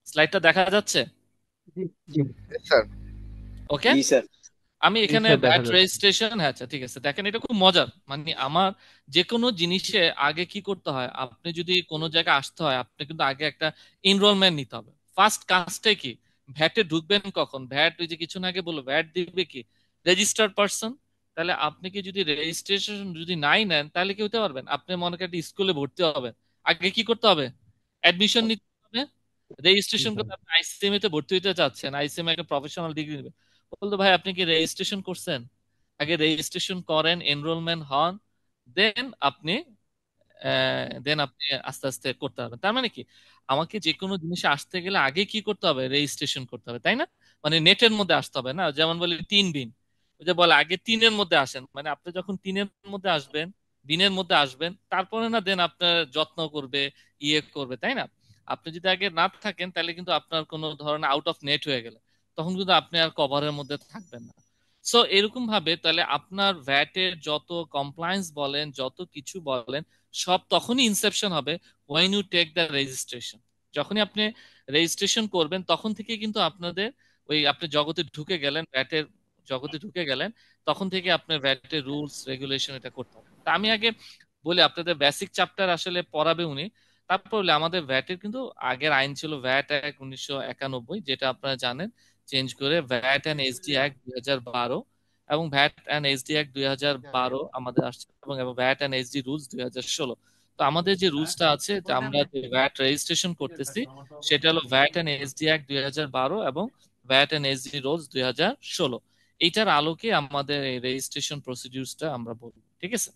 স্লাইডটা দেখা যাচ্ছে? জি জি স্যার। ওকে। জি স্যার। আমি জি এখানে স্যার, দেখা ভ্যাট যাচ্ছে। রেজিস্ট্রেশন, হ্যাঁ আচ্ছা ঠিক আছে, দেখেন এটা খুব মজার। মানে আমার যে কোনো জিনিসে আগে কি করতে হয়, আপনি যদি কোনো জায়গায় আসতে হয় আপনি কিন্তু আগে একটা এনরোলমেন্ট নিতে হবে। ফার্স্ট কাজটাই কি, ভ্যাটে ঢুকবেন কখন, ভ্যাট ওই যে কিছু না আগে বললো ভ্যাট দিবে কি রেজিস্টার্ড পারসন। তাহলে আপনি কি যদি রেজিস্ট্রেশন যদি নাই নেন তাহলে কি হতে পারবেন, আপনি মনে করেন স্কুলে ভর্তি হবেন, আগে কি করতে হবে, অ্যাডমিশন নিতে হবে। জি রেজিস্ট্রেশন স্যার। করতে আপনি আইসিএমএ তে ভর্তি হতে চাচ্ছেন, আইসিএমএ একটা প্রফেশনাল ডিগ্রি, বলতো ভাই আপনি কি রেজিস্ট্রেশন করছেন, আগে রেজিস্ট্রেশন করেন, এনরোলমেন্ট হন, দেন আপনি আস্তে আস্তে করতে হবে। তার মানে কি, আমাকে যে কোনো জিনিসে আসতে গেলে আগে কি করতে হবে, রেজিস্ট্রেশন করতে হবে, তাই না? মানে নেটের মধ্যে আসতে হবে না, যেমন বলি 3 দিন, ওই যে বলে আগে 3-এর মধ্যে আসেন, মানে আপনি যখন 3-এর মধ্যে আসবেন, দিনের মধ্যে আসবেন, তারপরে না দেন আপনার যত্ন করবে, ইয়ে করবে, তাই না? আপনি যদি আগে না থাকেন তাহলে কিন্তু আপনার কোনো ধরনের আউট অফ নেট হয়ে গেলে তখন কিন্তু আপনি আর কভারের মধ্যে থাকবেন না। সো এরকম ভাবে তাহলে আপনার ভ্যাটের যত কমপ্লায়েন্স বলেন, যত কিছু বলেন, সব তখনই ইনসেপশন হবে when you take the registration. যখনই আপনি রেজিস্ট্রেশন করবেন তখন থেকে কিন্তু আপনাদের ওই আপনি জগতে ঢুকে গেলেন, ভ্যাটের জগতে ঢুকে গেলেন, তখন থেকে আপনার ভ্যাটের রুলস রেগুলেশন এটা করতে হবে। তা আমি আগে বলি, আপনাদের বেসিক চ্যাপ্টার আসলে পড়াবে উনি। তারপর হলে আমাদের ভ্যাটের কিন্তু আগের আইন ছিল ভ্যাট অ্যাক্ট 1991, যেটা আপনারা জানেন, চেঞ্জ করে ভ্যাট অ্যান্ড এসডি অ্যাক্ট 2012, এবং ভ্যাট অ্যান্ড এসডি অ্যাক্ট 2012 আমাদের আসছে, এবং ভ্যাট অ্যান্ড এসডি রুলস 2016। তো আমাদের যে রুলসটা আছে, যে আমরা যে ভ্যাট রেজিস্ট্রেশন করতেছি, সেটা হলো ভ্যাট অ্যান্ড এসডি অ্যাক্ট 2012 এবং ভ্যাট অ্যান্ড এসডি রুলস 2016। এইটার আলোকে আমাদের এই রেজিস্ট্রেশন প্রসিডিউরটা আমরা বলবো, ঠিক আছে?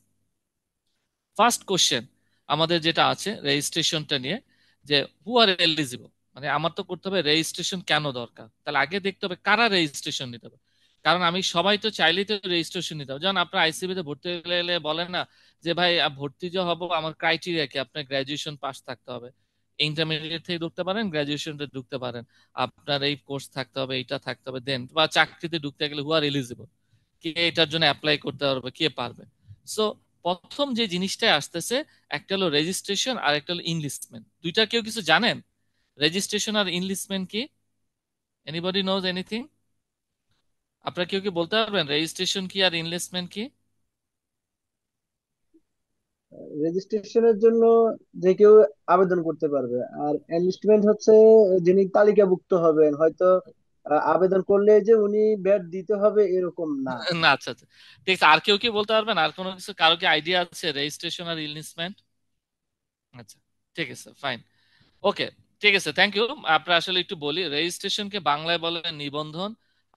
ফার্স্ট কোশ্চেন আমাদের যেটা আছে রেজিস্ট্রেশনটা নিয়ে, যে হু আর এলিজিবল, মানে আমার তো করতে হবে রেজিস্ট্রেশন কেন দরকার, তাহলে আগে দেখতে হবে কারা রেজিস্ট্রেশন নিতে হবে। কারণ আমি সবাই তো চাইলেই তো রেজিস্ট্রেশন নিতে হবে। যেমন আপনার আইসিবি তে ভর্তি গেলে বলেন না যে ভাই ভর্তি যে হবো আমার ক্রাইটেরিয়া কি, আপনার গ্রাজুয়েশন পাস থাকতে হবে, ইন্টারমিডিয়েট থেকে ঢুকতে পারেন, গ্রাজুয়েশনতে ঢুকতে পারেন, আপনার এই কোর্স থাকতে হবে, এইটা থাকতে হবে, দেন বা চাকরিতে ঢুকতে গেলে হু আর এলিজিবল, কে এটার জন্য অ্যাপ্লাই করতে পারবে, কে পারবে। সো প্রথম যে জিনিসটা আসতেছে, একটা হলো রেজিস্ট্রেশন আর একটা হলো ইনলিস্টমেন্ট। দুইটা কেউ কিছু জানেন, রেজিস্ট্রেশন আর ইনলিস্টমেন্ট কি? Anybody knows anything? আপনারা কেউ কি বলতে পারবেন রেজিস্ট্রেশন কি আর ইনলিস্টমেন্ট কি? রেজিস্ট্রেশনের জন্য যে কেউ আবেদন করতে পারবে, আর এনলিস্টমেন্ট হচ্ছে যিনি তালিকাভুক্ত হবেন হয়তো। আবেদন করলে যে উনি ব্যাট দিতে হবে এরকম না। না আচ্ছা আচ্ছা, ঠিক আছে। আর কেউ কি বলতে পারবেন, আর কোনো কিছু কারো কি আইডিয়া আছে রেজিস্ট্রেশন আর ইনলিস্টমেন্ট? আচ্ছা, ঠিক আছে, ফাইন, ওকে, ঠিক আছে, থ্যাংক ইউ। আপনারা আসলে একটু বলি, রেজিস্ট্রেশনকে বাংলায় বলে নিবন্ধন,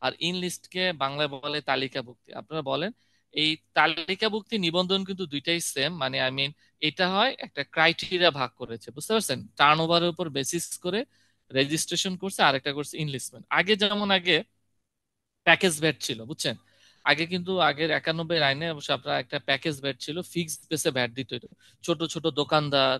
আর ইনলিস্টকে বাংলায় বলে তালিকাভুক্তি। আপনারা বলেন এই তালিকাভুক্তি নিবন্ধন কিন্তু দুইটাই সেম, মানে আই মিন এটা হয় একটা ক্রাইটেরিয়া ভাগ করেছে, বুঝতে পারছেন, টার্ন ওভারের উপর বেসিস করে রেজিস্ট্রেশন করছে, আর একটা করছে ইনলিস্টমেন্ট। আগে যেমন আগে প্যাকেজ ভ্যাট ছিল, বুঝছেন, আগে কিন্তু আগের 91 আইনে অবশ্য আপনার একটা প্যাকেজ ভ্যাট ছিল, ফিক্সড বেসে ভ্যাট দিতে হতো। ছোট ছোট দোকানদার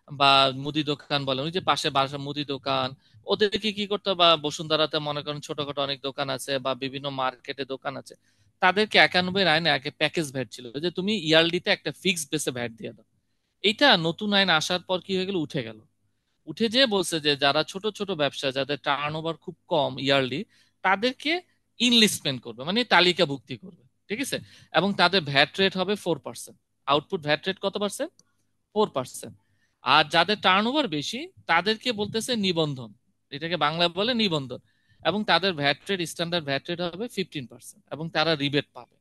বা মুদি দোকান বলেন, ওই যে পাশে বাসা মুদি দোকান, ওদেরকে কি করতে হবে, বা বসুন্ধরাতে মনে করেন ছোটখাটো অনেক দোকান আছে বা বিভিন্ন মার্কেটে দোকান আছে, তাদেরকে 91 আইনে আগে প্যাকেজ ভ্যাট ছিল, যে তুমি ইয়ারলিতে একটা ফিক্সড বেসে ভ্যাট দিয়ে দাও। এইটা নতুন আইন আসার পর কি হয়ে গেল, উঠে গেল। উঠে যেয়ে বলছে যে যারা ছোট ছোট ব্যবসা, যাদের টার্ন ওভার খুব কম ইয়ারলি, তাদেরকে ইনলিস্টমেন্ট করবে, মানে তালিকাভুক্তি করবে, ঠিক আছে? এবং তাদের ভ্যাট রেট হবে 4%। আউটপুট ভ্যাট রেট কত পার্সেন্ট? 4%। আর যাদের টার্ন ওভার বেশি তাদেরকে বলতেছে নিবন্ধন, এটাকে বাংলায় বলে নিবন্ধন, এবং তাদের VAT rate, standard VAT rate হবে 15%, এবং তারা রিবেট পাবে,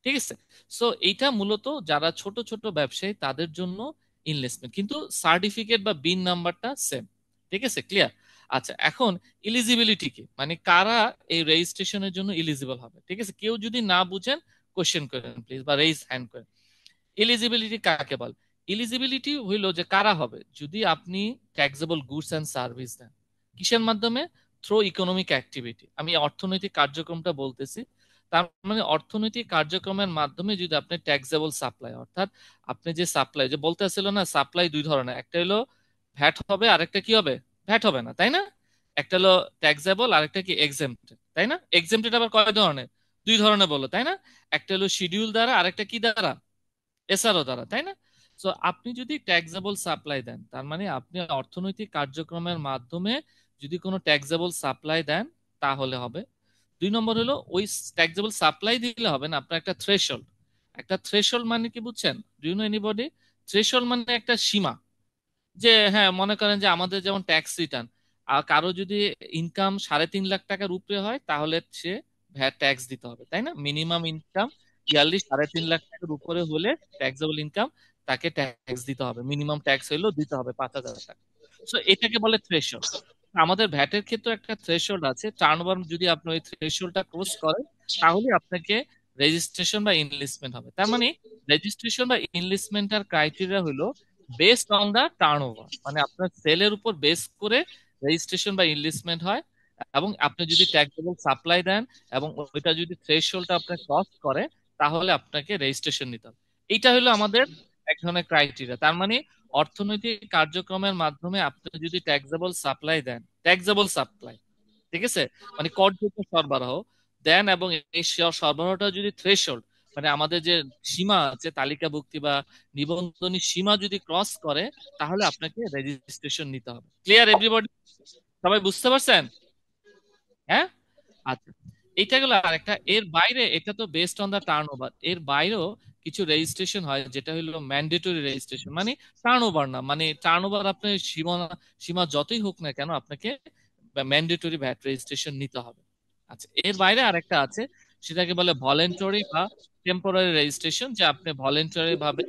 ঠিক আছে? সো এইটা মূলত যারা ছোট ছোট ব্যবসায়ী তাদের জন্য ইনভেস্টমেন্ট, কিন্তু সার্টিফিকেট বা বিন নাম্বারটা সেম, ঠিক আছে, ক্লিয়ার? আচ্ছা, এখন ইলিজিবিলিটি কি, মানে কারা এই রেজিস্ট্রেশনের জন্য ইলিজিবল হবে, ঠিক আছে? কেউ যদি না বুঝেন কোশ্চেন করেন প্লিজ, বা রেইজ হ্যান্ড করেন। এলিজিবিলিটি কাকে বল? এলিজিবিলিটি হইলো যে কারা হবে, যদি আপনি ট্যাক্সেবল গুডস অ্যান্ড সার্ভিস দেন, কিসের মাধ্যমে, থ্রু ইকোনমিক অ্যাক্টিভিটি, আমি অর্থনৈতিক কার্যক্রমটা বলতেছি। তার মানে অর্থনৈতিক কার্যক্রমের মাধ্যমে যদি আপনি ট্যাক্সেবল সাপ্লাই, অর্থাৎ আপনি যে সাপ্লাই, যে বলতে আসছিল না সাপ্লাই দুই ধরনের, একটা হলো ভ্যাট হবে, আরেকটা কি হবে, ভ্যাট হবে না, তাই না? একটা হলো ট্যাক্সেবল, আরেকটা কি এক্সেম্পটেড, তাই না? এক্সেম্পটেড আবার কয় ধরনের, দুই ধরনের বলো, তাই না? একটা হলো শিডিউল দ্বারা, আরেকটা কি দ্বারা, এসআরও দ্বারা, তাই না? তো আপনি যদি ট্যাক্সেবল সাপ্লাই দেন, তার মানে আপনি অর্থনৈতিক কার্যক্রমের মাধ্যমে যদি কোনো ট্যাক্সেবল সাপ্লাই দেন তাহলে হবে। 2 নম্বর হলো ওই ট্যাক্সেবল সাপ্লাই দিলে হবে না, আপনার একটা থ্রেশহোল্ড। একটা থ্রেশহোল্ড মানে কি বুঝছেন? Do you know anybody? Threshold মানে একটা সীমা, যে হ্যাঁ মনে করেন যে আমাদের যেমন ট্যাক্স রিটার্ন, আর কারো যদি ইনকাম 3.5 লাখ টাকার উপরে হয় তাহলে সে ভ্যাট ট্যাক্স দিতে হবে, তাই না? মিনিমাম ইনকাম ইয়ারলি 3.5 লাখ টাকার উপরে হলে ট্যাক্সেবল ইনকাম, তাকে ট্যাক্স দিতে হবে, মিনিমাম ট্যাক্স হইলেও দিতে হবে 5,000 টাকা। সো এটাকে বলে থ্রেশহোল্ড। আমাদের ভ্যাটের ক্ষেত্রে একটা থ্রেশহোল্ড আছে, টার্নওভার যদি আপনি ওই থ্রেশহোল্ডটা ক্রস করেন তাহলে আপনাকে রেজিস্ট্রেশন বা ইনলিস্টমেন্ট হবে। তার মানে রেজিস্ট্রেশন বা ইনলিস্টমেন্টের ক্রাইটেরিয়া হলো বেসড অন দা টার্নওভার, মানে আপনার সেলের উপর বেস করে রেজিস্ট্রেশন বা ইনলিস্টমেন্ট হয়। এবং আপনি যদি ট্যাক্সেবল সাপ্লাই দেন এবং ওইটা যদি থ্রেশহোল্ডটা আপনার ক্রস করে তাহলে আপনাকে রেজিস্ট্রেশন নিতে হবে। এইটা হলো আমাদের এক ধরনের ক্রাইটেরিয়া। তার মানে অর্থনৈতিক কার্যক্রমের মাধ্যমে আপনি যদি ট্যাক্সেবল সাপ্লাই দেন, ট্যাক্সেবল সাপ্লাই, ঠিক আছে, মানে করযোগ্য সরবরাহ দেন, এবং এই সরবরাহটা যদি থ্রেশহোল্ড মানে আমাদের যে সীমা আছে তালিকাভুক্তি বা নিবন্ধনী সীমা যদি ক্রস করে তাহলে আপনাকে রেজিস্ট্রেশন নিতে হবে। Clear everybody? সবাই বুঝতে পারছেন? হ্যাঁ, আচ্ছা। এইটা গেল আরেকটা। এর বাইরে এটা তো বেসড অন দা টার্নওভার, এর বাইরেও কিছু রেজিস্ট্রেশন হয় যেটা হলো ম্যান্ডেটরি রেজিস্ট্রেশন, মানে টার্নওভার না, মানে টার্নওভার আপনার সীমা সীমা যতই হোক না কেন আপনাকে ম্যান্ডেটরি ভ্যাট রেজিস্ট্রেশন নিতে হবে। আচ্ছা, এর বাইরে আরেকটা আছে, সেটাকে বলে ভলেন্টারি বা টেম্পোরারি রেজিস্ট্রেশন, যে আপনি ভলেন্টারি ভাবে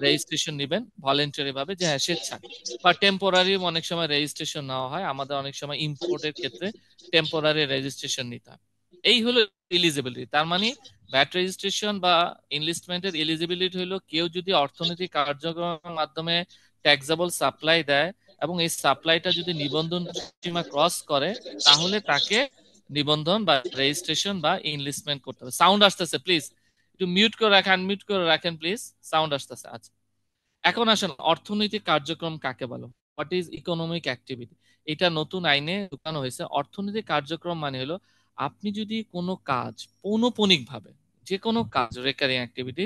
রেজিস্ট্রেশন নেবেন, ভলেন্টারি ভাবে, যে হ্যাঁ স্বেচ্ছায়। বা টেম্পোরারি অনেক সময় রেজিস্ট্রেশন নেওয়া হয়, আমাদের অনেক সময় ইম্পোর্টের ক্ষেত্রে টেম্পোরারি রেজিস্ট্রেশন নিতে হয়। এই হলো এলিজিবিলিটি। তার মানে ভ্যাট রেজিস্ট্রেশন বা ইনলিস্টমেন্টের এলিজিবিলিটি হলো কেউ যদি অর্থনৈতিক কার্যক্রমের মাধ্যমে ট্যাক্সেবল সাপ্লাই দেয় এবং এই সাপ্লাইটা যদি নিবন্ধন সীমা ক্রস করে তাহলে তাকে নিবন্ধন বা রেজিস্ট্রেশন বা ইনলিস্টমেন্ট করতে হবে। সাউন্ড আসতেছে, প্লিজ একটু মিউট করে রাখেন, মিউট করে রাখেন প্লিজ, সাউন্ড আসতেছে। আচ্ছা, এখন আসেন অর্থনৈতিক কার্যক্রম কাকে বলো? What is economic activity? এটা নতুন আইনে ঢুকানো হয়েছে। অর্থনৈতিক কার্যক্রম মানে হলো আপনি যদি কোনো কাজ পৌনঃপুনিক ভাবে, যে কোনো কাজ রেকারিং অ্যাক্টিভিটি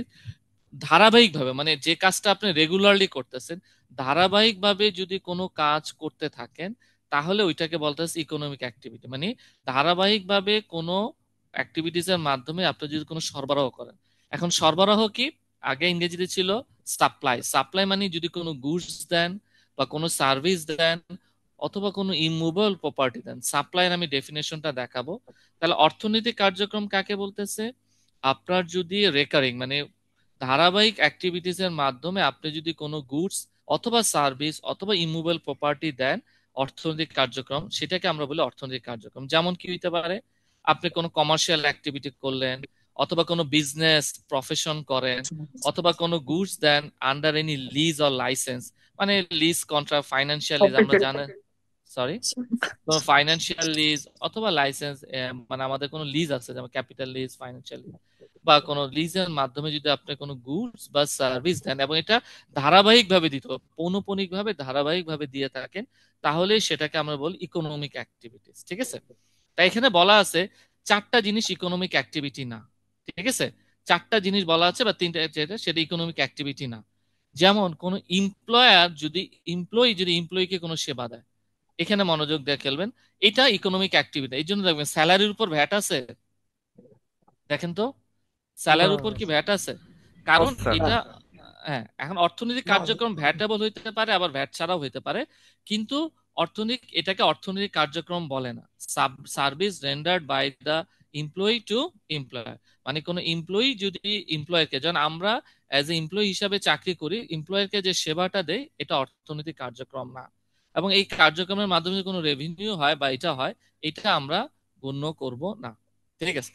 ধারাবাহিকভাবে, মানে যে কাজটা আপনি রেগুলারলি করতেছেন, ধারাবাহিকভাবে যদি কোনো কাজ করতে থাকেন তাহলে ওইটাকে বলতেছে ইকোনমিক অ্যাক্টিভিটি। মানে ধারাবাহিকভাবে কোনো অ্যাক্টিভিটিস এর মাধ্যমে আপনি যদি কোনো সরবরাহ করেন। এখন সরবরাহ কি? আগে ইংরেজিতে ছিল সাপ্লাই। সাপ্লাই মানে যদি কোনো গুডস দেন বা কোনো সার্ভিস দেন অথবা কোনো ইমুভেবল প্রপার্টি দেন। সাপ্লাইয়ের আমি ডেফিনেশনটা দেখাবো। তাহলে অর্থনৈতিক কার্যক্রম কাকে বলতেছে? আপনার যদি রেকারিং মানে ধারাবাহিক অ্যাক্টিভিটিস এর মাধ্যমে আপনি যদি কোনো গুডস অথবা সার্ভিস অথবা ইমুভেবল প্রপার্টি দেন, অর্থনৈতিক কার্যক্রম, সেটাকে আমরা বলি অর্থনৈতিক কার্যক্রম। যেমন কি হইতে পারে? আপনি কোনো কমার্শিয়াল অ্যাক্টিভিটি করলেন, অথবা কোনো বিজনেস প্রফেশন করেন, অথবা কোনো goods then under any lease or licence, মানে লিজ কন্ট্রাক্ট, ফাইন্যান্সিয়াল লিজ আমরা জানেন, সরি, কোনো ফাইন্যান্সিয়াল লিজ অথবা লাইসেন্স, মানে আমাদের কোনো লিজ আছে যেমন ক্যাপিটাল লিজ, ফাইন্যান্সিয়াল লিজ, বা কোনো লিজের মাধ্যমে যদি আপনি কোনো গুডস বা সার্ভিস দেন এবং এটা ধারাবাহিক ভাবে দিতে হবে, পৌনঃপুনিক ভাবে ধারাবাহিক ভাবে দিয়ে থাকেন, তাহলে সেটাকে আমরা বলি ইকোনমিক অ্যাক্টিভিটিস। ঠিক আছে? তাই এখানে বলা আছে 4টা জিনিস ইকোনমিক অ্যাক্টিভিটি না। ঠিক আছে? 4টা জিনিস বলা আছে বা 3টা যেটা সেটা ইকোনমিক অ্যাক্টিভিটি না। যেমন কোন এমপ্লয়ার যদি এমপ্লয়িকে কোনো সেবা দেয়, এখানে মনোযোগ দিয়ে খেলবেন, এটা ইকোনমিক অ্যাক্টিভিটি। এই জন্য দেখবেন স্যালারির উপর ভ্যাট আছে, দেখেন তো না, স্যালারির উপর কি ভ্যাট আছে? কারণ স্যার। এটা, হ্যাঁ, এখন অর্থনৈতিক কার্যক্রম ভ্যাটেবল হইতে পারে আবার ভ্যাট ছাড়াও হইতে পারে, কিন্তু এটাকে অর্থনৈতিক কার্যক্রম বলে না। Service rendered by the employee to employer, মানে কোনো এমপ্লয়ি যদি এমপ্লয়ারকে, যখন আমরা অ্যাজ এ এমপ্লয়ি হিসাবে চাকরি করি, এমপ্লয়ারকে যে সেবাটা দেয় এটা অর্থনৈতিক কার্যক্রম না। এবং এই কার্যক্রমের মাধ্যমে কোনো রেভিনিউ হয় বা এটা হয়, এটা আমরা গণ্য করব না। ঠিক আছে?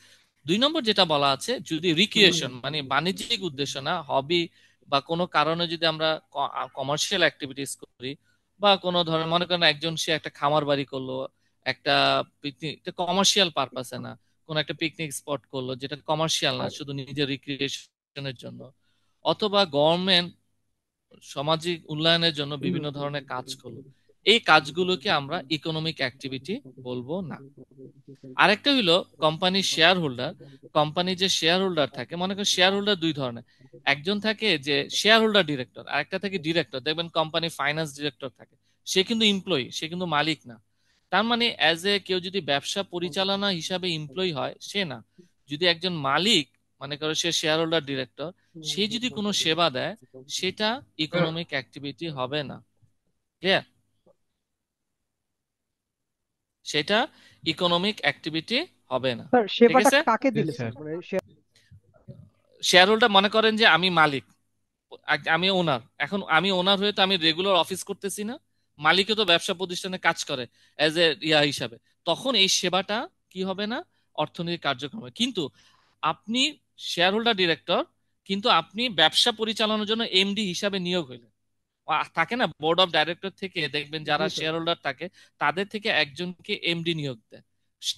2 নম্বর যেটা বলা আছে, যদি রিক্রিয়েশন মানে বাণিজ্যিক উদ্দেশ্য না, হবি বা কোনো কারণে যদি আমরা কমার্শিয়াল অ্যাক্টিভিটিস করি, বা কোনো ধরনের মনে করেন একজন সে একটা খামার বাড়ি করলো, একটা পিকনিক, এটা কমার্শিয়াল পারপাসে না, কোন একটা পিকনিক স্পট করলো যেটা কমার্শিয়াল না, শুধু নিজের রিক্রিয়েশনের জন্য, অথবা গভর্নমেন্ট সামাজিক উন্নয়নের জন্য বিভিন্ন ধরনের কাজ করলো, এই কাজগুলোকে আমরা ইকোনমিক অ্যাক্টিভিটি বলবো না। আরেকটা হইলো কোম্পানির শেয়ার হোল্ডার। কোম্পানি যে শেয়ার হোল্ডার থাকে, মনে করেন শেয়ার হোল্ডার 2 ধরনের। একজন থাকে যে শেয়ার হোল্ডার ডিরেক্টর, আরেকটা থাকে ডিরেক্টর। দেখবেন কোম্পানি ফাইন্যান্স ডিরেক্টর থাকে, সে কিন্তু এমপ্লয়ি, সে কিন্তু মালিক না। তার মানে অ্যাজ এ কেউ যদি ব্যবসা পরিচালনা হিসাবে এমপ্লয়ি হয় সে না, যদি একজন মালিক, মনে করো সে শেয়ার হোল্ডার ডিরেক্টর, সে যদি কোনো সেবা দেয় সেটা ইকোনমিক অ্যাক্টিভিটি হবে না। ক্লিয়ার? সেটা ইকোনমিক অ্যাক্টিভিটি হবে না। স্যার ঠিক সেবাটা আছে? কাকে জি দিলে স্যার। স্যার, মানে শেয়ার হোল্ডার মনে করেন যে আমি মালিক, আমি ওনার, এখন আমি ওনার হয়ে তো আমি রেগুলার অফিস করতেছি না, মালিকও তো ব্যবসা প্রতিষ্ঠানে কাজ করে এজ এ ইয়া হিসাবে, তখন এই সেবাটা কি হবে না, অর্থনৈতিক কার্যক্রম হবে। কিন্তু আপনি শেয়ার হোল্ডার ডিরেক্টর, কিন্তু আপনি ব্যবসা পরিচালনার জন্য এমডি হিসাবে নিয়োগ হইলেন। থাকে না বোর্ড অফ ডাইরেক্টর থেকে দেখবেন যারা জি স্যার। শেয়ার হোল্ডার থাকে তাদের থেকে একজনকে এমডি নিয়োগ দেয়,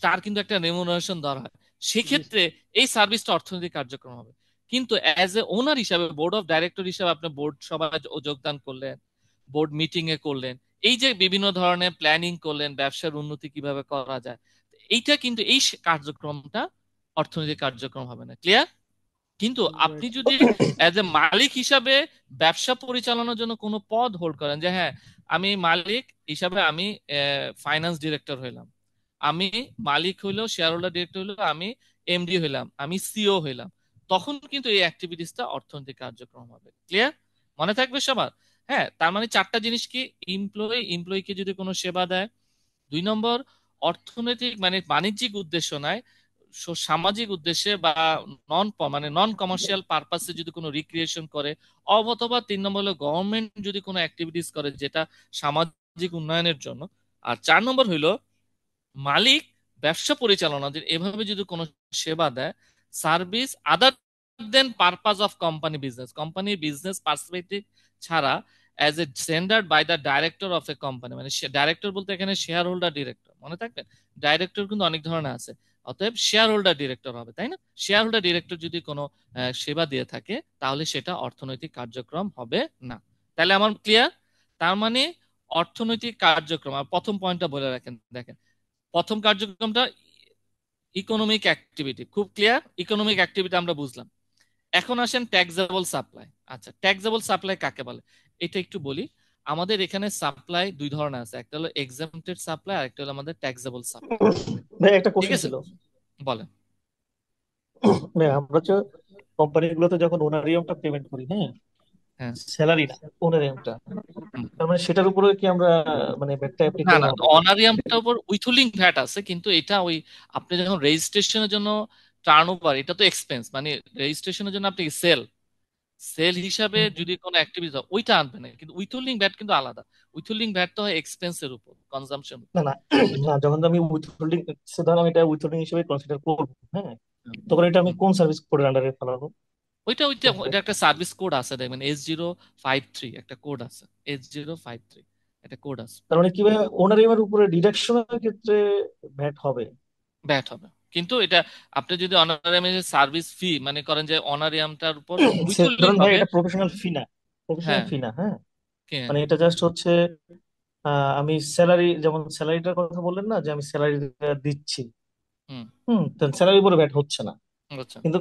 তার কিন্তু একটা রেমুনারেশন দেওয়া হয়। জি সেক্ষেত্রে এই সার্ভিসটা অর্থনৈতিক কার্যক্রম হবে। কিন্তু অ্যাজ এ ওনার হিসাবে, বোর্ড অফ ডাইরেক্টর হিসাবে আপনি বোর্ড সভায় যোগদান করলেন, বোর্ড মিটিং এ করলেন, এই যে বিভিন্ন ধরনের প্ল্যানিং করলেন ব্যবসার উন্নতি কিভাবে করা যায়, এইটা কিন্তু এই কার্যক্রমটা অর্থনৈতিক কার্যক্রম হবে না। ক্লিয়ার? কিন্তু আপনি রাইট। যদি অ্যাজ এ মালিক হিসাবে ব্যবসা পরিচালনার জন্য কোনো পদ হোল্ড করেন, যে হ্যাঁ আমি মালিক হিসাবে আমি ফাইন্যান্স ডিরেক্টর হইলাম, আমি মালিক হইলেও শেয়ার হোল্ডার ডিরেক্টর হইলেও আমি এমডি হইলাম, আমি সিও হইলাম, তখন কিন্তু এই অ্যাক্টিভিটিসটা অর্থনৈতিক কার্যক্রম হবে। ক্লিয়ার? মনে থাকবে সবার? হ্যাঁ, তার মানে চারটা জিনিস কি, এমপ্লয়িকে যদি কোনো সেবা দেয়, 2 নম্বর অর্থনৈতিক মানে বাণিজ্যিক উদ্দেশ্য নয়, সামাজিক উদ্দেশ্যে বা নন কমার্শিয়াল পারপাসে যদি কোনো রিক্রিয়েশন করে, অথবা 3 নম্বর হলো গভর্নমেন্ট যদি কোনো অ্যাক্টিভিটিস করে যেটা সামাজিক উন্নয়নের জন্য। আর 4 নম্বর হইলো মালিক ব্যবসা পরিচালনা এভাবে যদি কোনো সেবা দেয়, service other than purpose of company business, কোম্পানির বিজনেস পার্সপেক্টিভ ছাড়া, as a standard by the director of a company, মানে ডাইরেক্টর বলতে এখানে শেয়ার হোল্ডার ডিরেক্টর, মনে থাকবেন ডাইরেক্টর কিন্তু অনেক ধরনের আছে, অতএব শেয়ার হোল্ডার ডিরেক্টর হবে, তাই না? শেয়ার হোল্ডার ডিরেক্টর যদি কোনো সেবা দিয়ে থাকে তাহলে সেটা অর্থনৈতিক কার্যক্রম হবে না। তাহলে আমার ক্লিয়ার? তার মানে অর্থনৈতিক কার্যক্রম, আর প্রথম পয়েন্টটা বলে রাখেন, দেখেন প্রথম কার্যক্রমটা ইকোনমিক অ্যাক্টিভিটি, খুব ক্লিয়ার, ইকোনমিক অ্যাক্টিভিটি আমরা বুঝলাম। এখন আসেন ট্যাক্সেবল সাপ্লাই। আচ্ছা, ট্যাক্সেবল সাপ্লাই কাকে বলে এটা একটু বলি। আমাদের এখানে সাপ্লাই 2 ধরনের আছে, একটা হলো এক্সাম্পটেড সাপ্লাই আর একটা হলো আমাদের ট্যাক্সেবল সাপ্লাই। ভাই একটা ঠিক কোশ্চেন আছে, ছিল। বলেন। ভাই আমরা যে কোম্পানিগুলোতে যখন ওনারিয়ামটা পেমেন্ট করি, হ্যাঁ, হ্যাঁ। স্যালারি না, ওনারিয়ামটা, হুম। তার মানে সেটার উপরে কি আমরা মানে ভ্যাটটা না অ্যাপ্লিকেবল না, হবে? অনারিয়ামটার উপর উইথহোল্ডিং ভ্যাট আছে, কিন্তু এটা ওই আপনি যখন রেজিস্ট্রেশনের জন্য টার্ন ওভার, এটা তো এক্সপেন্স, মানে রেজিস্ট্রেশনের জন্য আপনি সেল হিসাবে যদি কোনো অ্যাক্টিভিটি হয় ওইটা আনবে না, কিন্তু উইথহোল্ডিং ভ্যাট কিন্তু আলাদা। উইথহোল্ডিং ভ্যাট তো হয় এক্সপেন্সের উপর, কনজাম্পশন। না না না, যখন আমি উইথহোল্ডিং, ধর আমি এটা উইথহোল্ডিং হিসেবে কনসিডার করবো, হ্যাঁ, তখন এটা আমি কোন সার্ভিস কোডের আন্ডারে ফেলাবো? ওইটা ওইটা ওইটা একটা সার্ভিস কোড আছে, দেখবেন S053 একটা কোড আছে, S053 একটা কোড আছে, তার মানে কি ভাই ওনারিয়ামের উপরে ডিডাকশনের ক্ষেত্রে ভ্যাট হবে? ব্যাট হবে। কিন্তু এটা আপনি যদি অনারিয়ামের সার্ভিস ফি মানে করেন যে অনারিয়ামটার উপর উইথহোল্ডিং ধরুন ভাই হবে। এটা প্রফেশনাল ফি না, প্রফেশনাল হ্যাঁ, ফি না, হ্যাঁ, হ্যাঁ, মানে এটা জাস্ট হচ্ছে আমি স্যালারি, যেমন স্যালারিটার কথা বললেন না যে আমি স্যালারি দিচ্ছি, হুম, স্যালারির উপরে ভ্যাট হচ্ছে না, বুঝছো। কিন্তু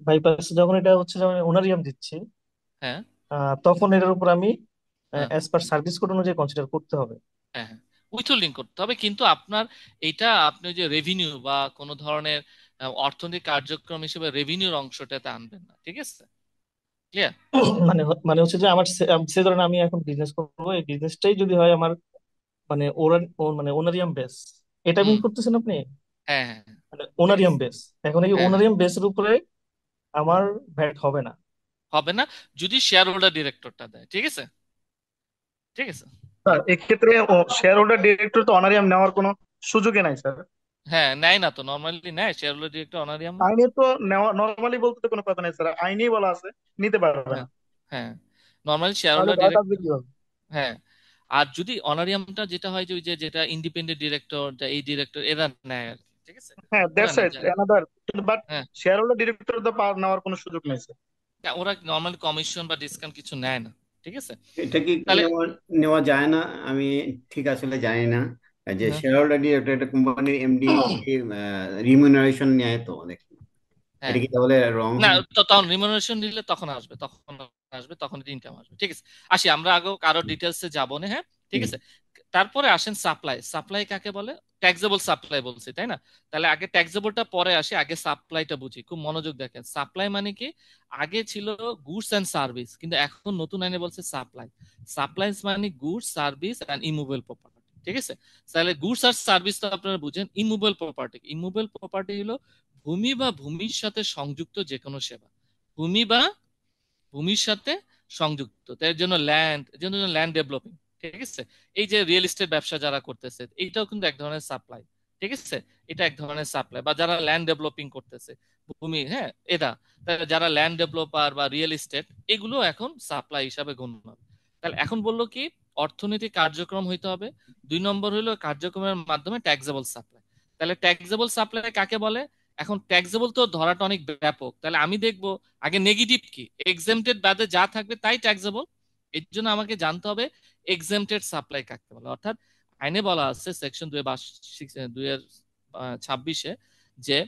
বাইপাস যখন এটা হচ্ছে যেমন ওনারিয়াম দিচ্ছি, হ্যাঁ, তখন এটার উপর আমি হ্যাঁ, অ্যাজ পার সার্ভিস কোড অনুযায়ী কনসিডার করতে হবে। হ্যাঁ, হ্যাঁ, উইথহোল্ডিং করতে হবে, কিন্তু আপনার এটা আপনি যে রেভিনিউ বা কোনো ধরনের অর্থনৈতিক কার্যক্রম হিসেবে রেভিনিউর অংশটাতে আনবেন না। ঠিক আছে? ক্লিয়ার? মানে হচ্ছে যে আমার সে ধরেন আমি এখন বিজনেস করবো, এই বিজনেসটাই যদি হয় আমার মানে মানে ওনারিয়াম বেস, এটা মিন হুম, করতেছেন আপনি? হ্যাঁ, হ্যাঁ, হ্যাঁ, মানে ওনারিয়াম বেস, এখন এই হ্যাঁ, হ্যাঁ, ওনারিয়াম বেসের উপরে আমার ভ্যাট হবে না? হবে না যদি শেয়ার হোল্ডার ডিরেক্টরটা দেয়। ঠিক আছে? ঠিক আছে। স্যার এক্ষেত্রে শেয়ার হোল্ডার ডিরেক্টর তো অনারিয়াম নেওয়ার কোনো সুযোগই নাই স্যার। হ্যাঁ, নেয় না তো, নর্মালি নেয় শেয়ার হোল্ডার ডিরেক্টর অনারিয়াম না। আইনে তো নেওয়া নর্মালি বলতে তো কোনো কথা নেই স্যার, আইনেই বলা আছে নিতে পারবে হ্যাঁ, না। হ্যাঁ, নর্মালি শেয়ার তাহলে হোল্ডার ভ্যাট আসবে ডিরেক্টর। কিভাবে? হ্যাঁ, আর যদি অনারিয়ামটা যেটা হয় যে ওই যে যেটা ইন্ডিপেন্ডেন্ট ডিরেক্টর, এই ডিরেক্টর এরা নেয় আর কি। ঠিক আছে? হ্যাঁ ওরা দ্যাটস নেয় ইট যায়। অ্যানাদার, কিন্তু বাট হ্যাঁ, শেয়ার হোল্ডার ডিরেক্টর তো নেওয়ার কোনো সুযোগ নেই স্যার। ওরা নর্মালি কমিশন বা ডিসকাউন্ট কিছু নেয় না। ঠিক আছে? এটা কি তাহলে নেওয়া নেওয়া যায় না? আমি ঠিক আসলে জানি না যে হ্যাঁ, শেয়ার হোল্ডার ডিরেক্টর একটা কোম্পানির এমডি রিমুনারেশন নেয় তো দেখি, এটা হ্যাঁ, কি তাহলে রং না হবে? তো তখন রিমুনারেশন নিলে তখন আসবে, তখন আসবে, তখন ইনকাম আসবে। ঠিক আছে, আসি আমরা আগে কারো ডিটেলসে যাবো না। হ্যাঁ, ঠিক জি। আছে। তারপরে আসেন সাপ্লাই। সাপ্লাই কাকে বলে? ট্যাক্সেবল সাপ্লাই বলছি, তাই না? তাহলে আগে ট্যাক্সেবলটা পরে আসি, আগে সাপ্লাইটা বুঝি। খুব মনোযোগ দেখেন। সাপ্লাই মানে কি? আগে ছিল গুডস এন্ড সার্ভিস, কিন্তু এখন নতুন আইনে বলছে সাপ্লাই। সাপ্লাইস মানে goods, service and immovable property. ঠিক আছে? তাহলে গুডস আর সার্ভিস তো আপনারা বুঝেন। ইমুভেবল প্রপার্টি, ইমুভেবল প্রপার্টি হলো ভূমি বা ভূমির সাথে সংযুক্ত যে কোনো সেবা। ভূমি বা ভূমির সাথে সংযুক্ত, তাই জন্য ল্যান্ড, জন্য ল্যান্ড ডেভেলপিং। ঠিক আছে? এই যে রিয়েল এস্টেট ব্যবসা যারা করতেছে, এইটাও কিন্তু এক ধরনের সাপ্লাই। ঠিক আছে? এটা এক ধরনের সাপ্লাই। বা যারা ল্যান্ড ডেভেলপিং করতেছে, ভূমি, হ্যাঁ, এটা, তাহলে যারা ল্যান্ড ডেভেলপার বা রিয়েল এস্টেট, এগুলো এখন সাপ্লাই হিসাবে গণ্য হবে। তাহলে এখন বললো কি? অর্থনৈতিক কার্যক্রম হইতে হবে। 2 নম্বর হলো কার্যক্রমের মাধ্যমে ট্যাক্সেবল সাপ্লাই। তাহলে ট্যাক্সেবল সাপ্লাই কাকে বলে? এখন ট্যাক্সেবল তো ধরাটা অনেক ব্যাপক, তাহলে আমি দেখবো আগে নেগেটিভ কি। এক্সেমটেড বাদে যা থাকবে তাই ট্যাক্সেবল। এর জন্য আমাকে জানতে হবে এক্সেমটেড সাপ্লাই কাকে বলে। অর্থাৎ আইনে বলা আছে সেকশন 2026-এ যে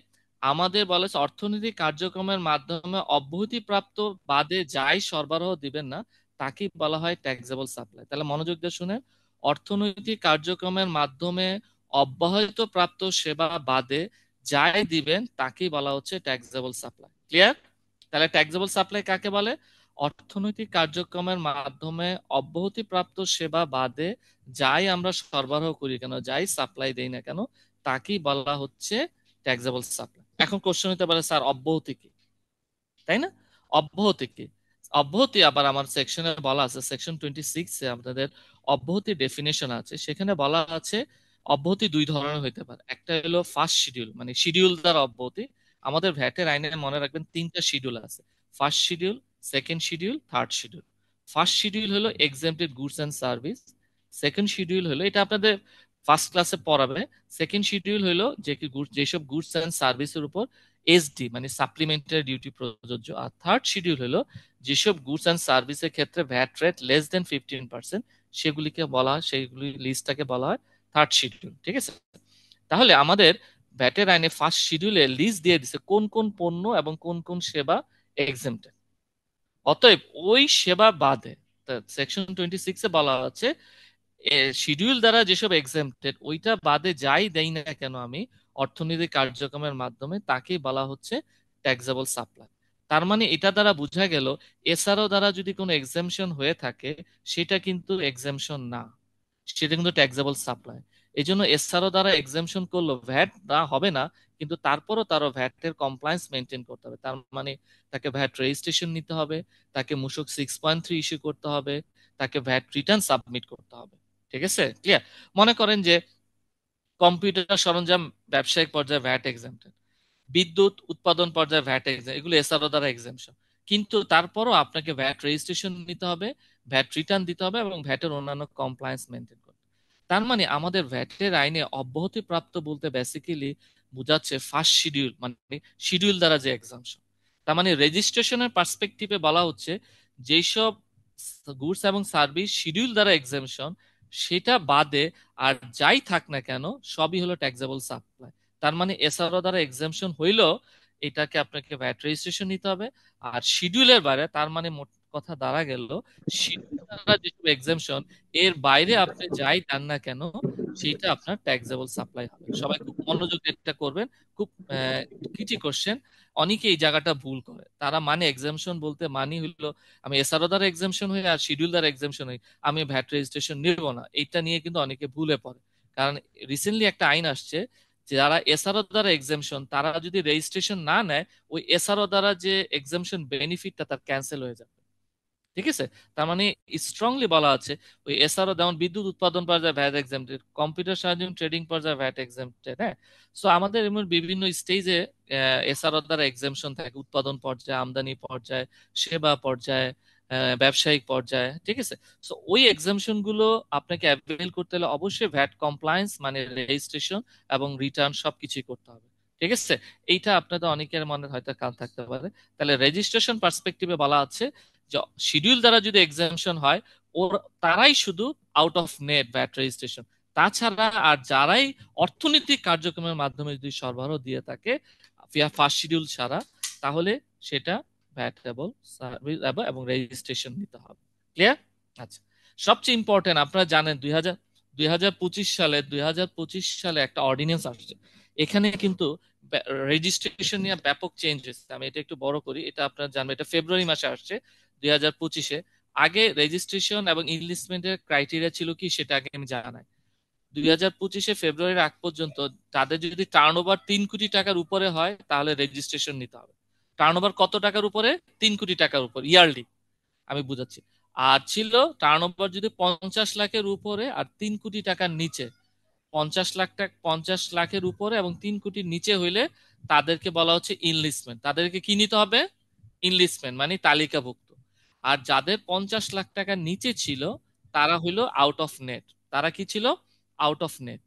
আমাদের বলা আছে অর্থনৈতিক কার্যক্রমের মাধ্যমে অব্যাহতিপ্রাপ্ত বাদে যাই সরবরাহ দিবেন না তাকে বলা হয় ট্যাক্সেবল সাপ্লাই। তাহলে মনোযোগ দিয়ে শুনেন, অর্থনৈতিক কার্যক্রমের মাধ্যমে অব্যাহত প্রাপ্ত সেবা বাদে যাই দিবেন তাকেই বলা হচ্ছে ট্যাক্সেবল সাপ্লাই। ক্লিয়ার? তাহলে ট্যাক্সেবল সাপ্লাই কাকে বলে? অর্থনৈতিক কার্যক্রমের মাধ্যমে অব্যাহতিপ্রাপ্ত সেবা বাদে যাই আমরা সরবরাহ করি কেন, যাই সাপ্লাই দেই না কেন, তাকেই বলা হচ্ছে ট্যাক্সেবল সাপ্লাই। এখন কোশ্চেন হতে পারে, স্যার অব্যাহতি কি? তাই না? অব্যাহতি কি? অব্যাহতি আবার আমার সেকশনে বলা আছে, সেকশন 26-এ আপনাদের অব্যাহতি ডেফিনেশন আছে। সেখানে বলা আছে অব্যাহতি 2 ধরনের হইতে পারে। একটা হলো ফার্স্ট শিডিউল, মানে শিডিউল দ্বারা অব্যাহতি। আমাদের ভ্যাটের আইনে মনে রাখবেন 3টা শিডিউল আছে: first schedule, second schedule, third schedule. First schedule হলো exempted goods and service. Second schedule হলো, এটা আপনাদের ফার্স্ট ক্লাসে পড়াবে। সেকেন্ড শিডিউল হলো যেসব গুডস এন্ড সার্ভিসের উপর এসডি মানে সাপ্লিমেন্টারি ডিউটি প্রযোজ্য। আর থার্ড শিডিউল হলো যেসব গুডস এন্ড সার্ভিসের ক্ষেত্রে ভ্যাট রেট লেস দেন 15%, সেগুলিকে বলা হয়, সেইগুলি লিস্টটাকে বলা হয় থার্ড শিডিউল। ঠিক আছে? তাহলে আমাদের ভ্যাটের আইনে ফার্স্ট শিডিউলে লিস্ট দিয়ে দিছে কোন কোন পণ্য এবং কোন কোন সেবা এক্সেম্পটেড। অতএব ওই সেবা বাদে সেকশন 26-এ বলা আছে শিডিউল দ্বারা যেসব এক্সেম্পটেড, ওইটা বাদে যাই দেই না কেন আমি অর্থনৈতিক কার্যক্রমের মাধ্যমে, তাকেই বলা হচ্ছে ট্যাক্সেবল সাপ্লাই। তার মানে এটা দ্বারা বোঝা গেল এসআরও দ্বারা যদি কোনো এক্সেমশন হয়ে থাকে সেটা কিন্তু এক্সেমশন না, সেটা কিন্তু ট্যাক্সেবল সাপ্লাই। এই জন্য এসআরও দ্বারা এক্সেমশন করলো ভ্যাট না হবে না, কিন্তু তারপরও তারও ভ্যাটের কমপ্লায়েন্স মেনটেন করতে হবে। তার মানে তাকে ভ্যাট রেজিস্ট্রেশন নিতে হবে, তাকে মূসক 6.3 ইস্যু করতে হবে, তাকে ভ্যাট রিটার্ন সাবমিট করতে হবে। ঠিক আছে? ক্লিয়ার? মনে করেন যে কম্পিউটার সরঞ্জাম ব্যবসায়িক পর্যায়ে ভ্যাট এক্সাম্পটেড, বিদ্যুৎ উৎপাদন পর্যায়ে ভ্যাট এক্সাম, এগুলো এসআরও দ্বারা এক্সামশন। কিন্তু তারপরও আপনাকে ভ্যাট রেজিস্ট্রেশন নিতে হবে, ভ্যাট রিটার্ন দিতে হবে এবং ভ্যাটের অন্যান্য কমপ্লায়েন্স মেনটেন করতে হবে। তার মানে আমাদের ভ্যাটের আইনে অব্যাহতি প্রাপ্ত বলতে বেসিক্যালি বোঝাচ্ছে ফার্স্ট শিডিউল, মানে শিডিউল দ্বারা যে এক্সামশন। তার মানে রেজিস্ট্রেশনের পার্সপেক্টিভে বলা হচ্ছে যেসব গুডস এবং সার্ভিস শিডিউল দ্বারা এক্সামশন, সেটা বাদে আর যাই থাক না কেন সবই হলো ট্যাক্সেবল সাপ্লাই। তার মানে এসআরও দ্বারা এক্সামশন হইলো এটাকে আপনাকে ভ্যাট রেজিস্ট্রেশন নিতে হবে। আর শিডিউলের বাইরে, তার মানে মোট কথা দাঁড়া গেল শিডিউল দ্বারা যেসব এক্সামশন, এর বাইরে আপনি যাই দেন না কেন সেটা আপনার ট্যাক্সেবল সাপ্লাই হবে। সবাই খুব মনোযোগ দিয়ে এটা করবেন, খুব কিটি কোশ্চেন। অনেকে এই জায়গাটা ভুল করে, তারা মানে এক্সামশন বলতে মানি হইলো আমি এসআরও দ্বারা এক্সামশন হই আর শিডিউল দ্বারা এক্সামশন হই, আমি ভ্যাট রেজিস্ট্রেশন নিব না। এটা নিয়ে কিন্তু অনেকে ভুলে পড়ে। কারণ রিসেন্টলি একটা আইন আসছে, যারা এসআরও দ্বারা এক্সামশন তারা যদি রেজিস্ট্রেশন না নেয়, ওই এসআরও দ্বারা যে এক্সামশন বেনিফিটটা তার ক্যান্সেল হয়ে যাবে। ঠিক আছে? তার মানে স্ট্রংলি বলা আছে ওই এসআরও, যেমন বিদ্যুৎ উৎপাদন পর্যায়ে ভ্যাট এক্সাম্পটেড, কম্পিউটার সরঞ্জাম ট্রেডিং পর্যায়ে ভ্যাট এক্সাম্পটেড। হ্যাঁ, সো আমাদের এমন বিভিন্ন স্টেজে এসআরও দ্বারা এক্সাম্পশন থাকে: উৎপাদন পর্যায়ে, আমদানি পর্যায়ে, সেবা পর্যায়ে, ব্যবসায়িক পর্যায়ে। ঠিক আছে? সো ওই এক্সাম্পশন গুলো আপনাকে অ্যাভেল করতে হলে অবশ্যই ভ্যাট কমপ্লায়েন্স মানে রেজিস্ট্রেশন এবং রিটার্ন সবকিছুই করতে হবে। ঠিক আছে? এইটা আপনাদের অনেকের মনে হয়তো কাল থাকতে পারে। তাহলে রেজিস্ট্রেশন পার্সপেক্টিভে বলা আছে শিডিউল দ্বারা যদি এক্সামশন হয় ওর তারাই শুধু out of net VAT registration, তাছাড়া আর যারাই অর্থনৈতিক কার্যক্রমের মাধ্যমে যদি সরবরাহ দিয়ে থাকে ফার্স্ট শিডিউল ছাড়া, তাহলে সেটা ভ্যাটেবল সার্ভিস এবং রেজিস্ট্রেশন নিতে হবে। ক্লিয়ার? আচ্ছা, সবচেয়ে ইম্পর্টেন্ট আপনারা জানেন দুই হাজার পঁচিশ সালে একটা অর্ডিন্যান্স আসছে। এখানে কিন্তু রেজিস্ট্রেশন নিয়ে ব্যাপক চেঞ্জেস। আমি এটা একটু বড় করি, এটা আপনারা জানবেন, এটা ফেব্রুয়ারি মাসে আসছে 2025-এ। আগে রেজিস্ট্রেশন এবং ইনলিস্টমেন্টের ক্রাইটেরিয়া ছিল কি সেটা আগে আমি জানাই। 2025-এ ফেব্রুয়ারির আগ পর্যন্ত তাদের যদি টার্নওভার 3 কোটি টাকার উপরে হয় তাহলে রেজিস্ট্রেশন নিতে হবে। টার্নওভার কত টাকার উপরে? 3 কোটি টাকার উপর ইয়ারলি, আমি বুঝাচ্ছি। আর ছিল টার্নওভার যদি 50 লাখের উপরে আর 3 কোটি টাকার নিচে, 50 লাখের উপরে এবং 3 কোটির নিচে হইলে তাদেরকে বলা হচ্ছে ইনলিস্টমেন্ট। তাদেরকে কি নিতে হবে? ইনলিস্টমেন্ট মানে তালিকাভুক্ত। আর যাদের 50 লাখ টাকার নিচে ছিল তারা হইলো আউট অফ নেট। তারা কি ছিল? Out of net.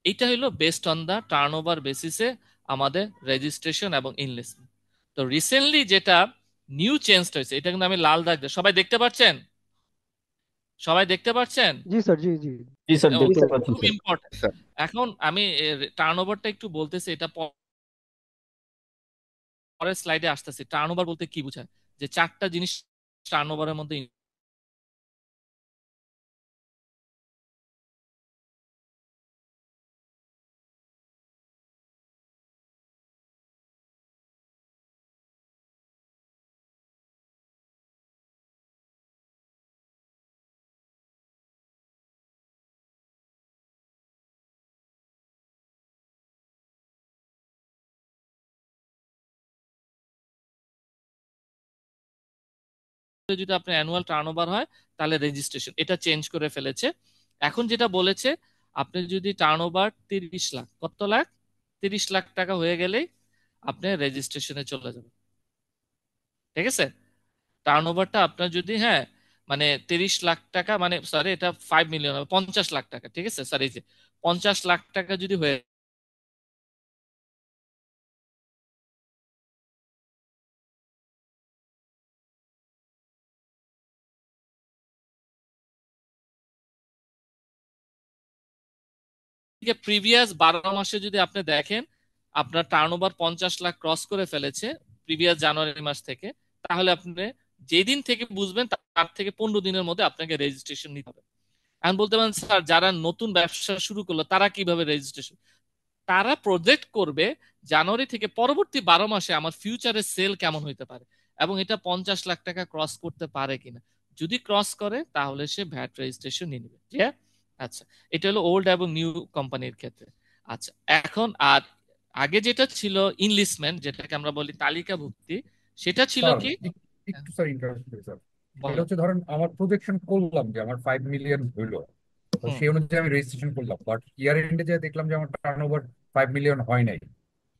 এটা হইলো বেস্ট অন দা টার্নওভার বেসিসে আমাদের রেজিস্ট্রেশন এবং ইনলিস্টমেন্ট। তো রিসেন্টলি যেটা নিউ চেঞ্জ হয়েছে, এটা কিন্তু আমি লাল দাগ দিয়ে, সবাই দেখতে পাচ্ছেন? সবাই দেখতে পাচ্ছেন? জি স্যার, জি জি। জি স্যার, জি দেখতে স্যার। পাচ্ছেন খুব স্যার। ইম্পর্টেন্ট। এখন আমি টার্নওভারটা একটু বলতেছি, এটা পরের স্লাইডে আসতেছি। টার্নওভার বলতে কি বোঝায়? যে 4টা জিনিস টার্নওভারের মধ্যে যদি আপনার অ্যানুয়াল টার্নওভার হয় তাহলে রেজিস্ট্রেশন, এটা চেঞ্জ করে ফেলেছে। এখন যেটা বলেছে, আপনি যদি টার্নওভার 30 লাখ, কত লাখ? 30 লাখ টাকা হয়ে গেলেই আপনি রেজিস্ট্রেশনে চলে যাবেন। ঠিক আছে? টার্নওভারটা আপনার যদি, হ্যাঁ, মানে 30 লাখ টাকা, মানে সরি এটা 5 মিলিয়ন হবে, 50 লাখ টাকা। ঠিক আছে স্যার, এই যে 50 লাখ টাকা যদি হয়ে প্রিভিয়াস 12 মাসে যদি আপনি দেখেন আপনার টার্নওভার 50 লাখ ক্রস করে ফেলেছে প্রিভিয়াস জানুয়ারি মাস থেকে, তাহলে আপনি যেদিন থেকে বুঝবেন তার থেকে 15 দিনের মধ্যে আপনাকে রেজিস্ট্রেশন নিতে হবে। এখন বলতে পারেন স্যার যারা নতুন ব্যবসা শুরু করলো তারা কিভাবে রেজিস্ট্রেশন? তারা প্রজেক্ট করবে জানুয়ারি থেকে পরবর্তী 12 মাসে আমার ফিউচারের সেল কেমন হইতে পারে এবং এটা 50 লাখ টাকা ক্রস করতে পারে কিনা। যদি ক্রস করে তাহলে সে ভ্যাট রেজিস্ট্রেশন নিয়ে নেবে। ঠিক আছে? আচ্ছা, এটা হলো ওল্ড এবং নিউ কোম্পানির ক্ষেত্রে। আচ্ছা, এখন আর আগে যেটা ছিল ইনলিস্টমেন্ট, যেটাকে আমরা বলি তালিকাভুক্তি, সেটা ছিল স্যার কি? একটু স্যার ইন্টারাপ্ট করি স্যার। এটা বলো। হচ্ছে ধরেন আমার প্রজেকশন করলাম যে আমার 5 মিলিয়ন হইলো, তো হুম। সেই অনুযায়ী আমি রেজিস্ট্রেশন করলাম, বাট ইয়ার এন্ডে যে দেখলাম যে আমার টার্ন ওভার 5 মিলিয়ন হয় নাই,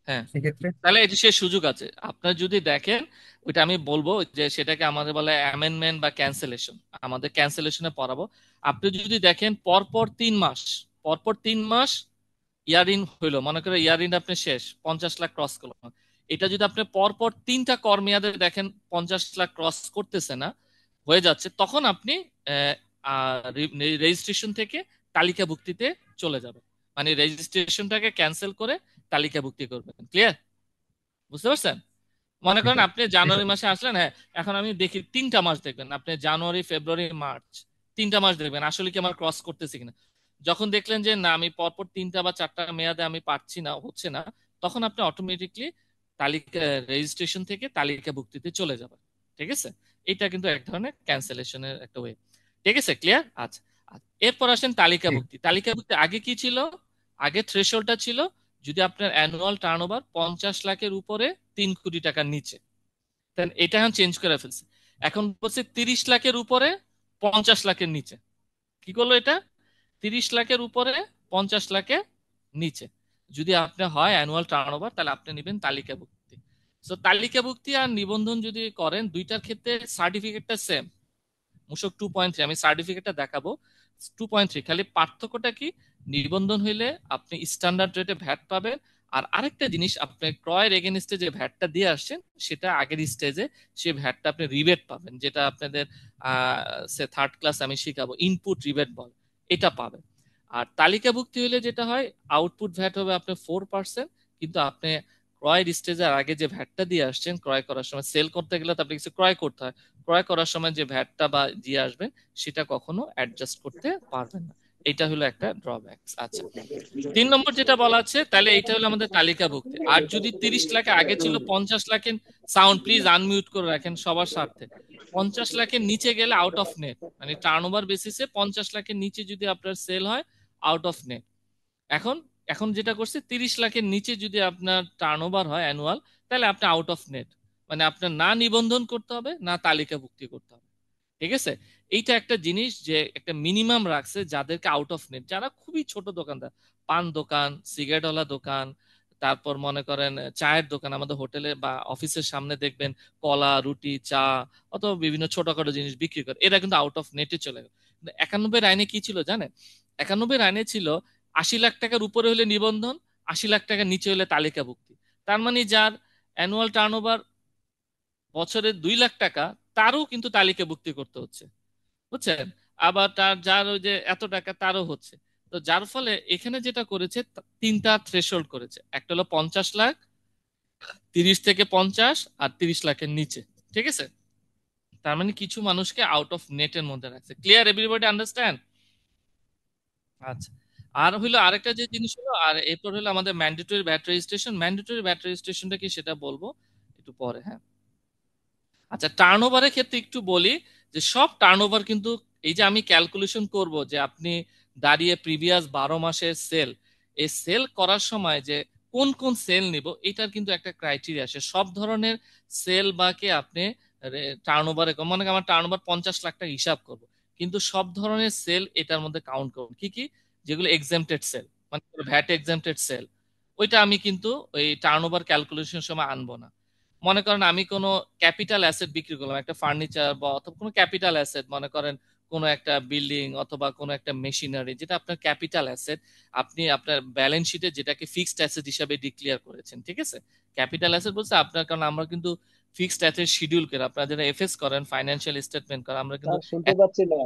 হ্যাঁ, সেক্ষেত্রে তাহলে এটি সে সুযোগ আছে। আপনার যদি দেখেন, ওইটা আমি বলবো যে সেটাকে আমাদের বলে অ্যামেন্ডমেন্ট বা ক্যান্সেলেশন, আমাদের ক্যান্সেলেশনে পড়াবো। আপনি যদি দেখেন পরপর 3 মাস, পরপর 3 মাস ইয়ার ইন হইলো, মনে করে ইয়ার ইন আপনি শেষ 50 লাখ ক্রস করলো, এটা যদি আপনি পরপর 3টা কর মেয়াদে দেখেন 50 লাখ ক্রস করতেছে না, হয়ে যাচ্ছে, তখন আপনি রেজিস্ট্রেশন থেকে তালিকাভুক্তিতে চলে যাবেন। মানে রেজিস্ট্রেশনটাকে ক্যান্সেল করে তালিকাভুক্তি করবেন। ক্লিয়ার? বুঝতে পারছেন? মনে জি করেন স্যার, আপনি জি জানুয়ারি স্যার। মাসে আসলেন, হ্যাঁ, এখন আমি দেখি 3টা মাস দেখবেন, আপনি জানুয়ারি ফেব্রুয়ারি মার্চ 3টা মাস দেখবেন আসলে কি আমার ক্রস করতেছি কিনা। যখন দেখলেন যে না, আমি পরপর 3টা বা 4টা মেয়াদে আমি পারছি না, হচ্ছে না, তখন আপনি অটোমেটিকলি তালিকা রেজিস্ট্রেশন থেকে তালিকাভুক্তিতে চলে যাবেন। ঠিক আছে? এটা কিন্তু এক ধরনের ক্যান্সেলেশনের একটা ওয়ে। ঠিক আছে? ক্লিয়ার? আচ্ছা, আচ্ছা, এরপর আসেন জি তালিকাভুক্তি। তালিকাভুক্তি আগে কি ছিল? আগে থ্রেশহোল্ডটা ছিল যদি আপনার অ্যানুয়াল টার্নওভার 50 লাখের উপরে 3 কোটি টাকার নিচে। দেন এটা এখন চেঞ্জ করে ফেলছে, এখন বলছে 30 লাখের উপরে 50 লাখের নিচে। কি করলো এটা? 30 লাখের উপরে 50 লাখের নিচে যদি আপনি হয় অ্যানুয়াল টার্নওভার, তাহলে আপনি নেবেন তালিকাভুক্তি। তো তালিকাভুক্তি আর নিবন্ধন যদি করেন, দুইটার ক্ষেত্রে সার্টিফিকেটটা সেম, মূসক 2.3, আমি সার্টিফিকেটটা দেখাবো 2.3, খালি পার্থক্যটা কি? নিবন্ধন হইলে আপনি স্ট্যান্ডার্ড রেটে ভ্যাট পাবেন, আর আরেকটা জিনিস, আপনি ক্রয়ের এগেনস্টে যে ভ্যাটটা দিয়ে আসছেন সেটা আগের স্টেজে সেই ভ্যাটটা আপনি রিবেট পাবেন, যেটা আপনাদের সে থার্ড ক্লাস আমি শিখাবো, ইনপুট রিবেট বল, এটা পাবেন। আর তালিকাভুক্তি হলে যেটা হয়, আউটপুট ভ্যাট হবে আপনার 4%, কিন্তু আপনি ক্রয়ের স্টেজের আগে যে ভ্যাটটা দিয়ে আসছেন, ক্রয় করার সময় সেল করতে গেলে তো আপনি কিছু ক্রয় করতে হয়, ক্রয় করার সময় যে ভ্যাটটা বা দিয়ে আসবেন সেটা কখনো অ্যাডজাস্ট করতে পারবেন না। এটা হলো একটা ড্রব্যাকস। আচ্ছা, 3 নম্বর যেটা বলা আছে, তাহলে এটা হলো আমাদের তালিকাভুক্তি। আর যদি 30 লাখে আগে ছিল 50 লাখের, সাউন্ড প্লিজ আনমিউট করে রাখেন সবার স্বার্থে, 50 লাখের নিচে গেলে আউট অফ নেট, মানে টার্নওভার বেসিসে 50 লাখের নিচে যদি আপনার সেল হয় আউট অফ নেট। এখন এখন যেটা করছে, 30 লাখের নিচে যদি আপনার টার্নওভার হয় অ্যানুয়াল, তাহলে আপনি আউট অফ নেট, মানে আপনার না নিবন্ধন করতে হবে না তালিকাভুক্তি করতে হবে। ঠিক আছে, এইটা একটা জিনিস যে একটা মিনিমাম রাখছে যাদেরকে আউট অফ নেট, যারা খুবই ছোট দোকানদার, পান দোকান, সিগারেটওয়ালা দোকান, তারপর মনে করেন চায়ের দোকান, আমাদের হোটেলে বা অফিসের সামনে দেখবেন কলা, রুটি, চা অথবা বিভিন্ন ছোটখাটো জিনিস বিক্রি করে, এরা কিন্তু আউট অফ নেটে চলে গেল। 91 আইনে কি ছিল জানেন? 91 আইনে ছিল 80 লাখ টাকার উপরে হলে নিবন্ধন, 80 লাখ টাকার নিচে হলে তালিকাভুক্তি। তার মানে যার অ্যানুয়াল টার্নওভার বছরে 2 লাখ টাকা, তারও কিন্তু তালিকাভুক্তি করতে হচ্ছে, বুঝছেন? আবার তার যার ওই যে এত টাকা, তারও হচ্ছে। তো যার ফলে এখানে যেটা করেছে, তিনটা থ্রেশহোল্ড করেছে, একটা হলো 50 লাখ, 30 থেকে 50, আর 30 লাখের নিচে। ঠিক আছে, তার মানে কিছু মানুষকে আউট অফ নেটের মধ্যে রাখছে। ক্লিয়ার? Everybody understand? আচ্ছা, আর হইলো আরেকটা যে জিনিস হলো, আর এরপর হলো আমাদের mandatory VAT registration. Mandatory VAT রেজিস্ট্রেশনটা কি সেটা বলবো একটু পরে, হ্যাঁ। আচ্ছা, টার্নওভারের ক্ষেত্রে একটু বলি যে সব টার্নওভার কিন্তু, এই যে আমি ক্যালকুলেশন করব যে আপনি দাঁড়িয়ে প্রিভিয়াস 12 মাসের সেল, এই সেল করার সময় যে কোন কোন সেল নিব, এটার কিন্তু একটা ক্রাইটেরিয়া আছে। সব ধরনের সেল বাকে আপনি টার্নওভারে, মনে করেন আমার টার্নওভার 50 লাখ টাকা হিসাব করব, কিন্তু সব ধরনের সেল এটার মধ্যে কাউন্ট করব। কি কি? যেগুলো এক্সেম্পটেড সেল, মানে ভ্যাট এক্সেম্পটেড সেল, ওইটা আমি কিন্তু ওই টার্নওভার ক্যালকুলেশন সময় আনবো না। মনে করেন আমি কোনো ক্যাপিটাল অ্যাসেট বিক্রি করলাম, একটা ফার্নিচার বা অথবা কোনো ক্যাপিটাল অ্যাসেট, মনে করেন কোনো একটা বিল্ডিং অথবা কোনো একটা মেশিনারি, যেটা আপনার ক্যাপিটাল অ্যাসেট, আপনি আপনার ব্যালেন্স শিটে যেটাকে ফিক্সড অ্যাসেট হিসাবে ডিক্লেয়ার করেছেন। ঠিক আছে, ক্যাপিটাল অ্যাসেট বলতে আপনার, কারণ আমরা কিন্তু ফিক্সড অ্যাসেট শিডিউল করে, আপনারা যারা এফএস করেন, ফাইন্যান্সিয়াল স্টেটমেন্ট করেন, আমরা কিন্তু স্যার শুনতে পাচ্ছি না।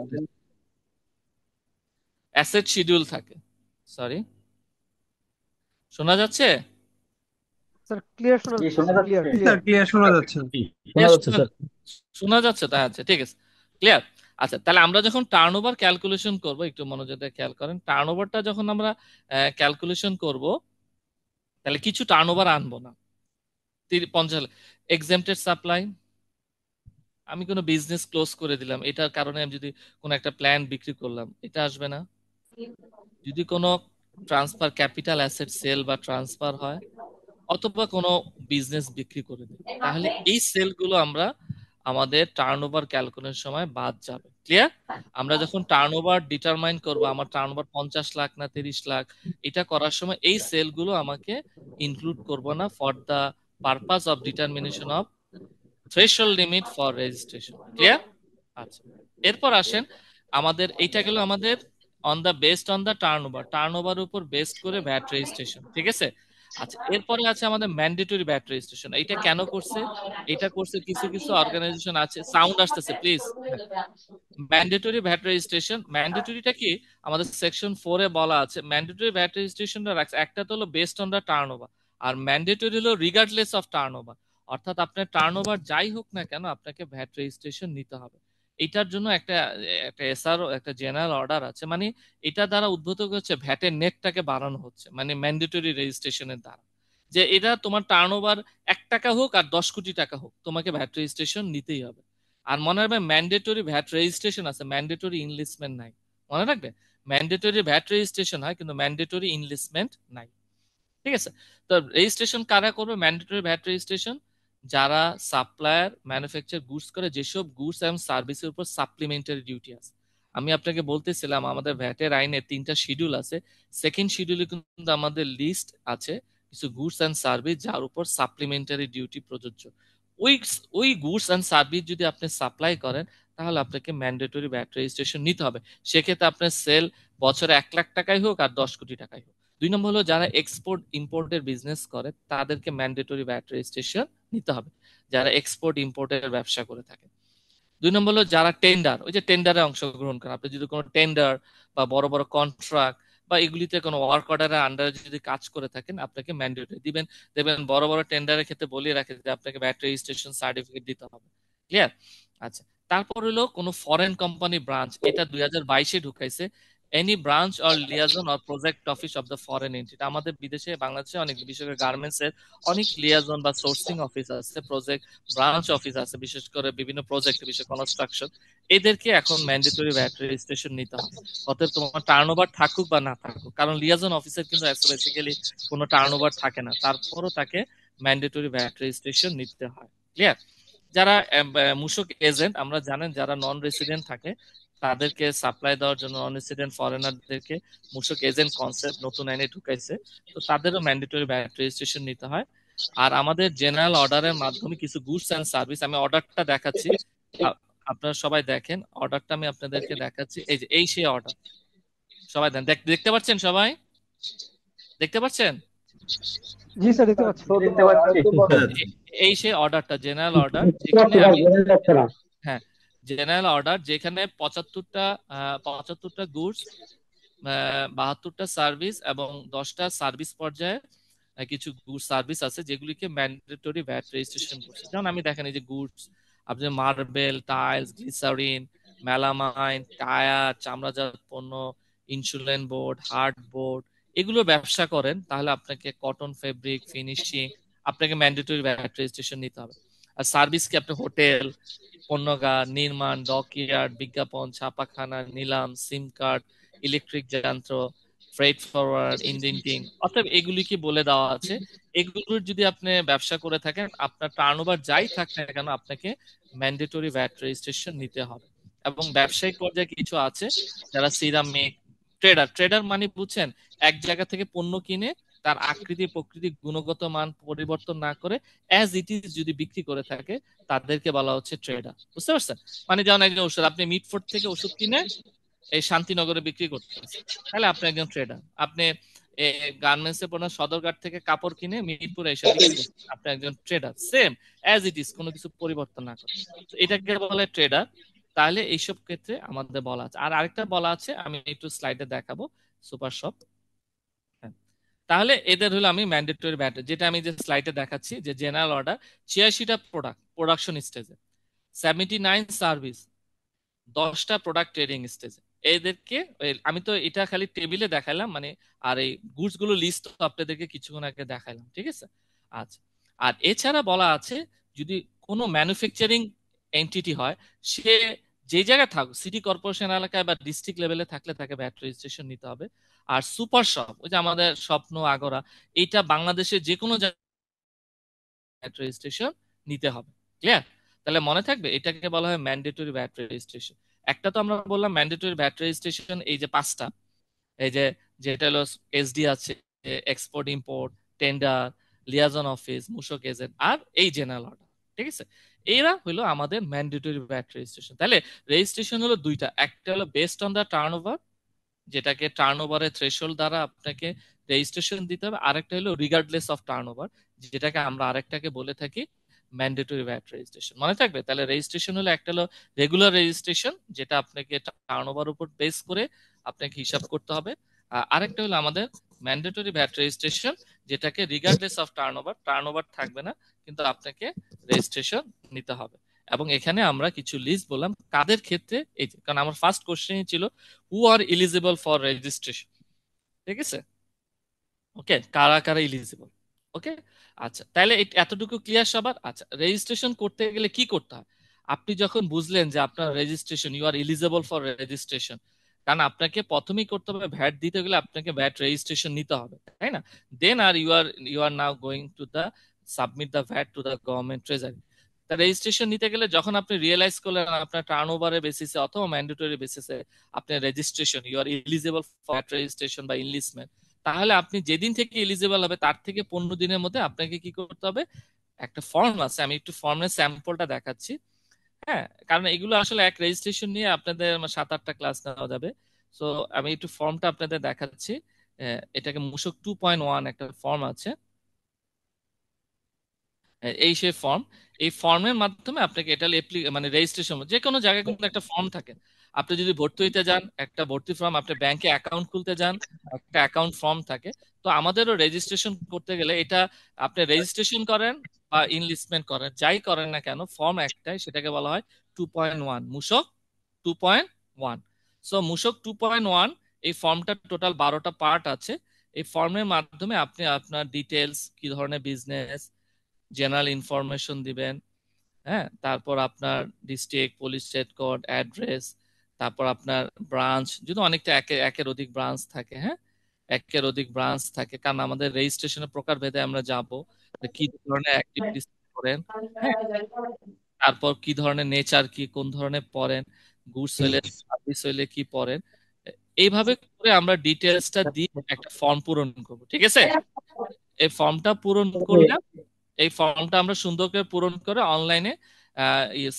অ্যাসেট শিডিউল থাকে। সরি, শোনা যাচ্ছে? স্যার ক্লিয়ার শোনা জি, যাচ্ছে, শোনা স্যার ক্লিয়ার যাচ্ছে। ক্লিয়ার। ক্লিয়ার শোনা যাচ্ছে। শোনা যাচ্ছে শোনা স্যার। শোনা যাচ্ছে, তাই আছে, ঠিক আছে, ক্লিয়ার। আচ্ছা, তাহলে আমরা যখন টার্নওভার ক্যালকুলেশন করব, একটু মনোযোগ দিয়ে খেয়াল করেন, টার্নওভারটা যখন আমরা ক্যালকুলেশন করব, তাহলে কিছু টার্নওভার আনবো না। 50 এক্সেম্পটেড সাপ্লাই, আমি কোনো বিজনেস ক্লোজ করে দিলাম, এটার কারণে আমি যদি কোনো একটা প্ল্যান বিক্রি করলাম, এটা আসবে না। যদি কোনো ট্রান্সফার, ক্যাপিটাল অ্যাসেট সেল বা ট্রান্সফার হয়, অথবা কোনো বিজনেস বিক্রি করে দিই, তাহলে এই সেলগুলো আমরা আমাদের টার্নওভার ক্যালকুলেশনের সময় বাদ যাবে। ক্লিয়ার? আমরা যখন টার্নওভার ডিটারমাইন করব, আমার টার্নওভার 50 লাখ না 30 লাখ, এটা করার সময় এই সেলগুলো আমাকে ইনক্লুড করব না, for the purpose of determination of threshold limit for registration. Clear? আচ্ছা, এরপর আসেন, আমাদের এইটা গেল আমাদের on the based on the turnover, turnover উপর বেসড করে ভ্যাট রেজিস্ট্রেশন। ঠিক আছে। আচ্ছা, এরপরে আছে আমাদের ম্যান্ডেটরি ভ্যাট রেজিস্ট্রেশন। এটা কেন করছে? এটা করছে কিছু কিছু অর্গানাইজেশন আছে, সাউন্ড আসতেছে প্লিজ। ম্যান্ডেটরি ভ্যাট রেজিস্ট্রেশন, ম্যান্ডেটরিটা কি আমাদের সেকশন 4-এ বলা আছে। ম্যান্ডেটরি ভ্যাট রেজিস্ট্রেশনটা রাখছে, একটা তো হলো বেসড অন দা টার্নওভার, আর ম্যান্ডেটরি হলো রিগার্ডলেস অফ টার্নওভার। অর্থাৎ আপনার টার্নওভার যাই হোক না কেন, আপনাকে ভ্যাট রেজিস্ট্রেশন নিতে হবে। এটার জন্য একটা একটা এসআরও, একটা জেনারেল অর্ডার আছে, মানে এটা দ্বারা উদ্ভূত হচ্ছে ভ্যাটের নেটটাকে বাড়ানো হচ্ছে, মানে ম্যান্ডেটরি রেজিস্ট্রেশনের দ্বারা, যে এটা তোমার টার্নওভার 1 টাকা হোক আর 10 কোটি টাকা হোক, তোমাকে ভ্যাট রেজিস্ট্রেশন নিতেই হবে। আর মনে রাখবে, ম্যান্ডেটরি ভ্যাট রেজিস্ট্রেশন আছে, ম্যান্ডেটরি ইনলিস্টমেন্ট নাই। মনে রাখবে, ম্যান্ডেটরি ভ্যাট রেজিস্ট্রেশন হয় কিন্তু ম্যান্ডেটরি ইনলিস্টমেন্ট নাই। ঠিক আছে, তো রেজিস্ট্রেশন কারা করবে ম্যান্ডেটরি ভ্যাট রেজিস্ট্রেশন? যারা সাপ্লায়ার ম্যানুফ্যাকচার গুডস করে, যেসব গুডস এবং সার্ভিসের উপর সাপ্লিমেন্টারি ডিউটি আছে। আমি আপনাকে বলতেছিলাম আমাদের ভ্যাটের আইনে 3টা শিডিউল আছে, সেকেন্ড শিডিউলে কিন্তু আমাদের লিস্ট আছে কিছু গুডস অ্যান্ড সার্ভিস যার উপর সাপ্লিমেন্টারি ডিউটি প্রযোজ্য। ওই ওই গুডস অ্যান্ড সার্ভিস যদি আপনি সাপ্লাই করেন, তাহলে আপনাকে ম্যান্ডেটরি ভ্যাট রেজিস্ট্রেশন নিতে হবে। সেক্ষেত্রে আপনার সেল বছরে 1 লাখ টাকাই হোক আর 10 কোটি টাকাই হোক। 2 নম্বর হলো যারা এক্সপোর্ট ইম্পোর্টের বিজনেস করে, তাদেরকে ম্যান্ডেটরি ভ্যাট রেজিস্ট্রেশন নিতে হবে, যারা এক্সপোর্ট ইম্পোর্টের ব্যবসা করে থাকে। 2 নম্বর হলো যারা টেন্ডার, ওই যে টেন্ডারে অংশগ্রহণ করেন, আপনি যদি কোনো টেন্ডার বা বড় বড় কন্ট্রাক্ট বা এগুলিতে কোনো ওয়ার্ক অর্ডারের আন্ডারে যদি কাজ করে থাকেন, আপনাকে ম্যান্ডেটরি দিবেন। দেখবেন বড় বড় টেন্ডারের ক্ষেত্রে বলিয়ে রাখে যে আপনাকে ভ্যাট রেজিস্ট্রেশন সার্টিফিকেট দিতে হবে। ক্লিয়ার? আচ্ছা, তারপর হলো কোনো ফরেন কোম্পানি ব্রাঞ্চ, এটা 2022-এ ঢুকাইছে। Any branch or liaison or project office of the foreign entity. আমাদের বিদেশে বাংলাদেশে অনেক, বিশেষ করে গার্মেন্টস এর অনেক লিয়াজন বা সোর্সিং অফিস আছে, প্রজেক্ট ব্রাঞ্চ অফিস আছে, বিশেষ করে বিভিন্ন প্রজেক্ট, বিশেষ কনস্ট্রাকশন। এদেরকে এখন ম্যান্ডেটরি ভ্যাট রেজিস্ট্রেশন নিতে হবে, অতএব তোমার টার্নওভার থাকুক বা না থাকুক। কারণ লিয়াজন অফিসের কিন্তু বেসিক্যালি কোনো টার্নওভার থাকে না, তারপরও তাকে ম্যান্ডেটরি ভ্যাট রেজিস্ট্রেশন নিতে হয়। ক্লিয়ার? যারা মূসক এজেন্ট, আমরা জানেন যারা নন রেসিডেন্ট থাকে তাদেরকে সাপ্লাই দেওয়ার জন্য নন রেসিডেন্ট ফরেনারদেরকে মূসক এজেন্ট কনসেপ্ট নতুন আইনে ঢুকাইছে, তো তাদেরও ম্যান্ডেটরি ভ্যাট রেজিস্ট্রেশন নিতে হয়। আর আমাদের জেনারেল অর্ডারের মাধ্যমে কিছু গুডস অ্যান্ড সার্ভিস, আমি অর্ডারটা দেখাচ্ছি, আপনারা সবাই দেখেন অর্ডারটা, আমি আপনাদেরকে দেখাচ্ছি। এই যে এই সেই অর্ডার, সবাই দেখতে পাচ্ছেন? সবাই দেখতে পাচ্ছেন? জি স্যার, দেখতে পাচ্ছি। এই সেই অর্ডারটা, জেনারেল অর্ডার, যেখানে আমি, হ্যাঁ, জেনারেল অর্ডার যেখানে 75টা গুডস, 72টা সার্ভিস এবং 10টা সার্ভিস পর্যায়ে কিছু গুডস সার্ভিস আছে যেগুলিকে ম্যান্ডেটরি ভ্যাট রেজিস্ট্রেশন করছে। যেমন আমি দেখেন এই যে গুডস, আপনি marble, tiles, glycerin, melamine, tyre, চামড়াজাত পণ্য, ইনসুলেন বোর্ড, হার্ড বোর্ড, এগুলো ব্যবসা করেন, তাহলে আপনাকে কটন ফেব্রিক, ফিনিশিং, আপনাকে ম্যান্ডেটরি ভ্যাট রেজিস্ট্রেশন নিতে হবে। আর সার্ভিস কি, আপনি হোটেল, পণ্যগার, নির্মাণ, ডকইয়ার্ড, বিজ্ঞাপন, ছাপাখানা, নিলাম, সিম কার্ড, ইলেকট্রিক যন্ত্র, ফ্রেট ফরওয়ার্ড, ইন্ডেন্টিং, অর্থাৎ এগুলি কি বলে দেওয়া আছে। এগুলোর যদি আপনি ব্যবসা করে থাকেন, আপনার টার্নওভার যাই থাক না কেন, আপনাকে ম্যান্ডেটরি ভ্যাট রেজিস্ট্রেশন নিতে হবে। এবং ব্যবসায়িক পর্যায়ে কিছু আছে যারা সিরামিক ট্রেডার মানে বুঝছেন, এক জায়গা থেকে পণ্য কিনে তার আকৃতি, প্রকৃতি, গুণগত মান পরিবর্তন না করে অ্যাজ ইট ইজ যদি বিক্রি করে থাকে, তাদেরকে বলা হচ্ছে ট্রেডার। বুঝতে পারছেন? মানে যেমন একজন ওষুধ, আপনি মিটফোর্ড থেকে ওষুধ কিনে এই শান্তিনগরে বিক্রি করতেছেন, তাহলে আপনি একজন ট্রেডার। আপনি গার্মেন্টস এ পণ্য সদরঘাট থেকে কাপড় কিনে মিরপুরে এসে বিক্রি করতেছেন, আপনি একজন trader. Same as it is, কোনো কিছু পরিবর্তন না করে, এটাকে বলে ট্রেডার। তাহলে এইসব ক্ষেত্রে আমাদের বলা আছে। আর আরেকটা বলা আছে, আমি একটু স্লাইডে দেখাবো, সুপার শপ। তাহলে এদের হলো আমি ম্যান্ডেটরি ভ্যাট, যেটা আমি যে স্লাইডে দেখাচ্ছি, যে জেনারেল অর্ডার 86টা প্রোডাক্ট প্রোডাকশন স্টেজে, 79 সার্ভিস, 10টা প্রোডাক্ট ট্রেডিং স্টেজে। এদেরকে আমি তো এটা খালি টেবিলে দেখাইলাম, মানে আর এই গুডস গুলো লিস্ট আপনাদেরকে কিছুক্ষণ আগে দেখাইলাম, ঠিক আছে? আচ্ছা, আর এছাড়া বলা আছে যদি কোনো ম্যানুফ্যাকচারিং এন্টিটি হয়, সে যে জায়গায় থাকুক, সিটি কর্পোরেশন এলাকায় বা ডিস্ট্রিক্ট লেভেলে থাকলে তাকে ভ্যাট রেজিস্ট্রেশন নিতে হবে। আর সুপার শপ, ওই যে আমাদের স্বপ্ন আগরা, এইটা বাংলাদেশের যে কোনো জায়গায় ভ্যাট রেজিস্ট্রেশন নিতে হবে। ক্লিয়ার? তাহলে মনে থাকবে, এটাকে বলা হয় ম্যান্ডেটরি ভ্যাট রেজিস্ট্রেশন। একটা তো আমরা বললাম ম্যান্ডেটরি ভ্যাট রেজিস্ট্রেশন, এই যে 5টা, এই যে যেটা হলো এসডি আছে, export import, tender, liaison office, মূসক এজেন্ট, আর এই জেনারেল অর্ডার, ঠিক আছে? এরা হলো আমাদের ম্যান্ডেটরি ভ্যাট রেজিস্ট্রেশন। তাহলে রেজিস্ট্রেশন হলো দুইটা, একটা হলো বেসড অন দা টার্নওভার, যেটাকে টার্নওভারের থ্রেশহোল্ড দ্বারা আপনাকে রেজিস্ট্রেশন দিতে হবে, আরেকটা হলো রিগার্ডলেস অফ টার্নওভার, যেটাকে আমরা আরেকটাকে বলে থাকি ম্যান্ডেটরি ভ্যাট রেজিস্ট্রেশন। মনে থাকবে? তাহলে রেজিস্ট্রেশন হলো, একটা হলো রেগুলার রেজিস্ট্রেশন, যেটা আপনাকে টার্নওভার উপর বেস করে আপনাকে হিসাব করতে হবে, আরেকটা হলো আমাদের ম্যান্ডেটরি ভ্যাট রেজিস্ট্রেশন, যেটাকে রিগার্ডলেস অফ টার্নওভার থাকবে না, কিন্তু আপনাকে রেজিস্ট্রেশন নিতে হবে। এবং এখানে আমরা কিছু লিস্ট বললাম কাদের ক্ষেত্রে, এই যে, কারণ আমার ফার্স্ট কোশ্চেনই ছিল হু আর এলিজিবল ফর রেজিস্ট্রেশন, ঠিক আছে? ওকে, কারা কারা এলিজিবল? ওকে, আচ্ছা, তাহলে এতটুকু ক্লিয়ার সবার? আচ্ছা, রেজিস্ট্রেশন করতে গেলে কি করতে হয়? আপনি যখন বুঝলেন যে আপনার registration, you are eligible for registration, কারণ আপনাকে প্রথমেই করতে হবে, ভ্যাট দিতে গেলে আপনাকে ভ্যাট রেজিস্ট্রেশন নিতে হবে, তাই না? Then are you are now going to the submit the VAT to the government treasury. তা রেজিস্ট্রেশন নিতে গেলে যখন আপনি রিয়েলাইজ করলেন আপনার টার্নওভারের বেসিসে অথবা ম্যান্ডেটরি বেসিসে আপনার registration, you are eligible for registration বা ইনলিস্টমেন্ট, তাহলে আপনি যেদিন থেকে এলিজিবল হবে তার থেকে 15 দিনের মধ্যে আপনাকে কি করতে হবে, একটা ফর্ম আছে, আমি একটু ফর্মের স্যাম্পলটা দেখাচ্ছি। হ্যাঁ, কারণ এগুলো আসলে এক রেজিস্ট্রেশন নিয়ে আপনাদের 7-8টা ক্লাস নেওয়া যাবে। সো আমি একটু ফর্মটা আপনাদের দেখাচ্ছি। এটাকে মূসক 2.1 একটা ফর্ম আছে, এই সে ফর্ম। এই ফর্মের মাধ্যমে আপনাকে এটা মানে রেজিস্ট্রেশন, যে কোনো জায়গায় কিন্তু একটা ফর্ম থাকে। আপনি যদি ভর্তি হইতে যান, একটা ভর্তি ফর্ম, আপনি ব্যাংকে অ্যাকাউন্ট খুলতে যান, একটা অ্যাকাউন্ট ফর্ম থাকে। তো আমাদেরও রেজিস্ট্রেশন করতে গেলে এটা আপনি রেজিস্ট্রেশন করেন বা ইনলিস্টমেন্ট করেন, যাই করেন না কেন, ফর্ম একটাই, সেটাকে বলা হয় 2.1, মূসক 2.1। সো মূসক 2.1 এই ফর্মটা টোটাল 12টা পার্ট আছে। এই ফর্মের মাধ্যমে আপনি আপনার ডিটেলস, কি ধরনের বিজনেস, জেনারেল ইনফরমেশন দিবেন, হ্যাঁ, তারপর আপনার district, police state code, address, তারপর আপনার ব্রাঞ্চ, যদি অনেকটা একের অধিক ব্রাঞ্চ থাকে, হ্যাঁ, একের অধিক ব্রাঞ্চ থাকে, কারণ আমাদের রেজিস্ট্রেশনের প্রকার ভেদে আমরা যাব কি ধরনের অ্যাক্টিভিটিস করেন, হ্যাঁ, তারপর কি ধরনের নেচার, কি কোন ধরনের পড়েন, গুডস হইলে, সার্ভিস হইলে কি পড়েন, এইভাবে করে আমরা ডিটেলসটা দিয়ে একটা ফর্ম পূরণ করব, ঠিক আছে? এই ফর্মটা পূরণ করলে, এই ফর্মটা আমরা সুন্দর করে পূরণ করে অনলাইনে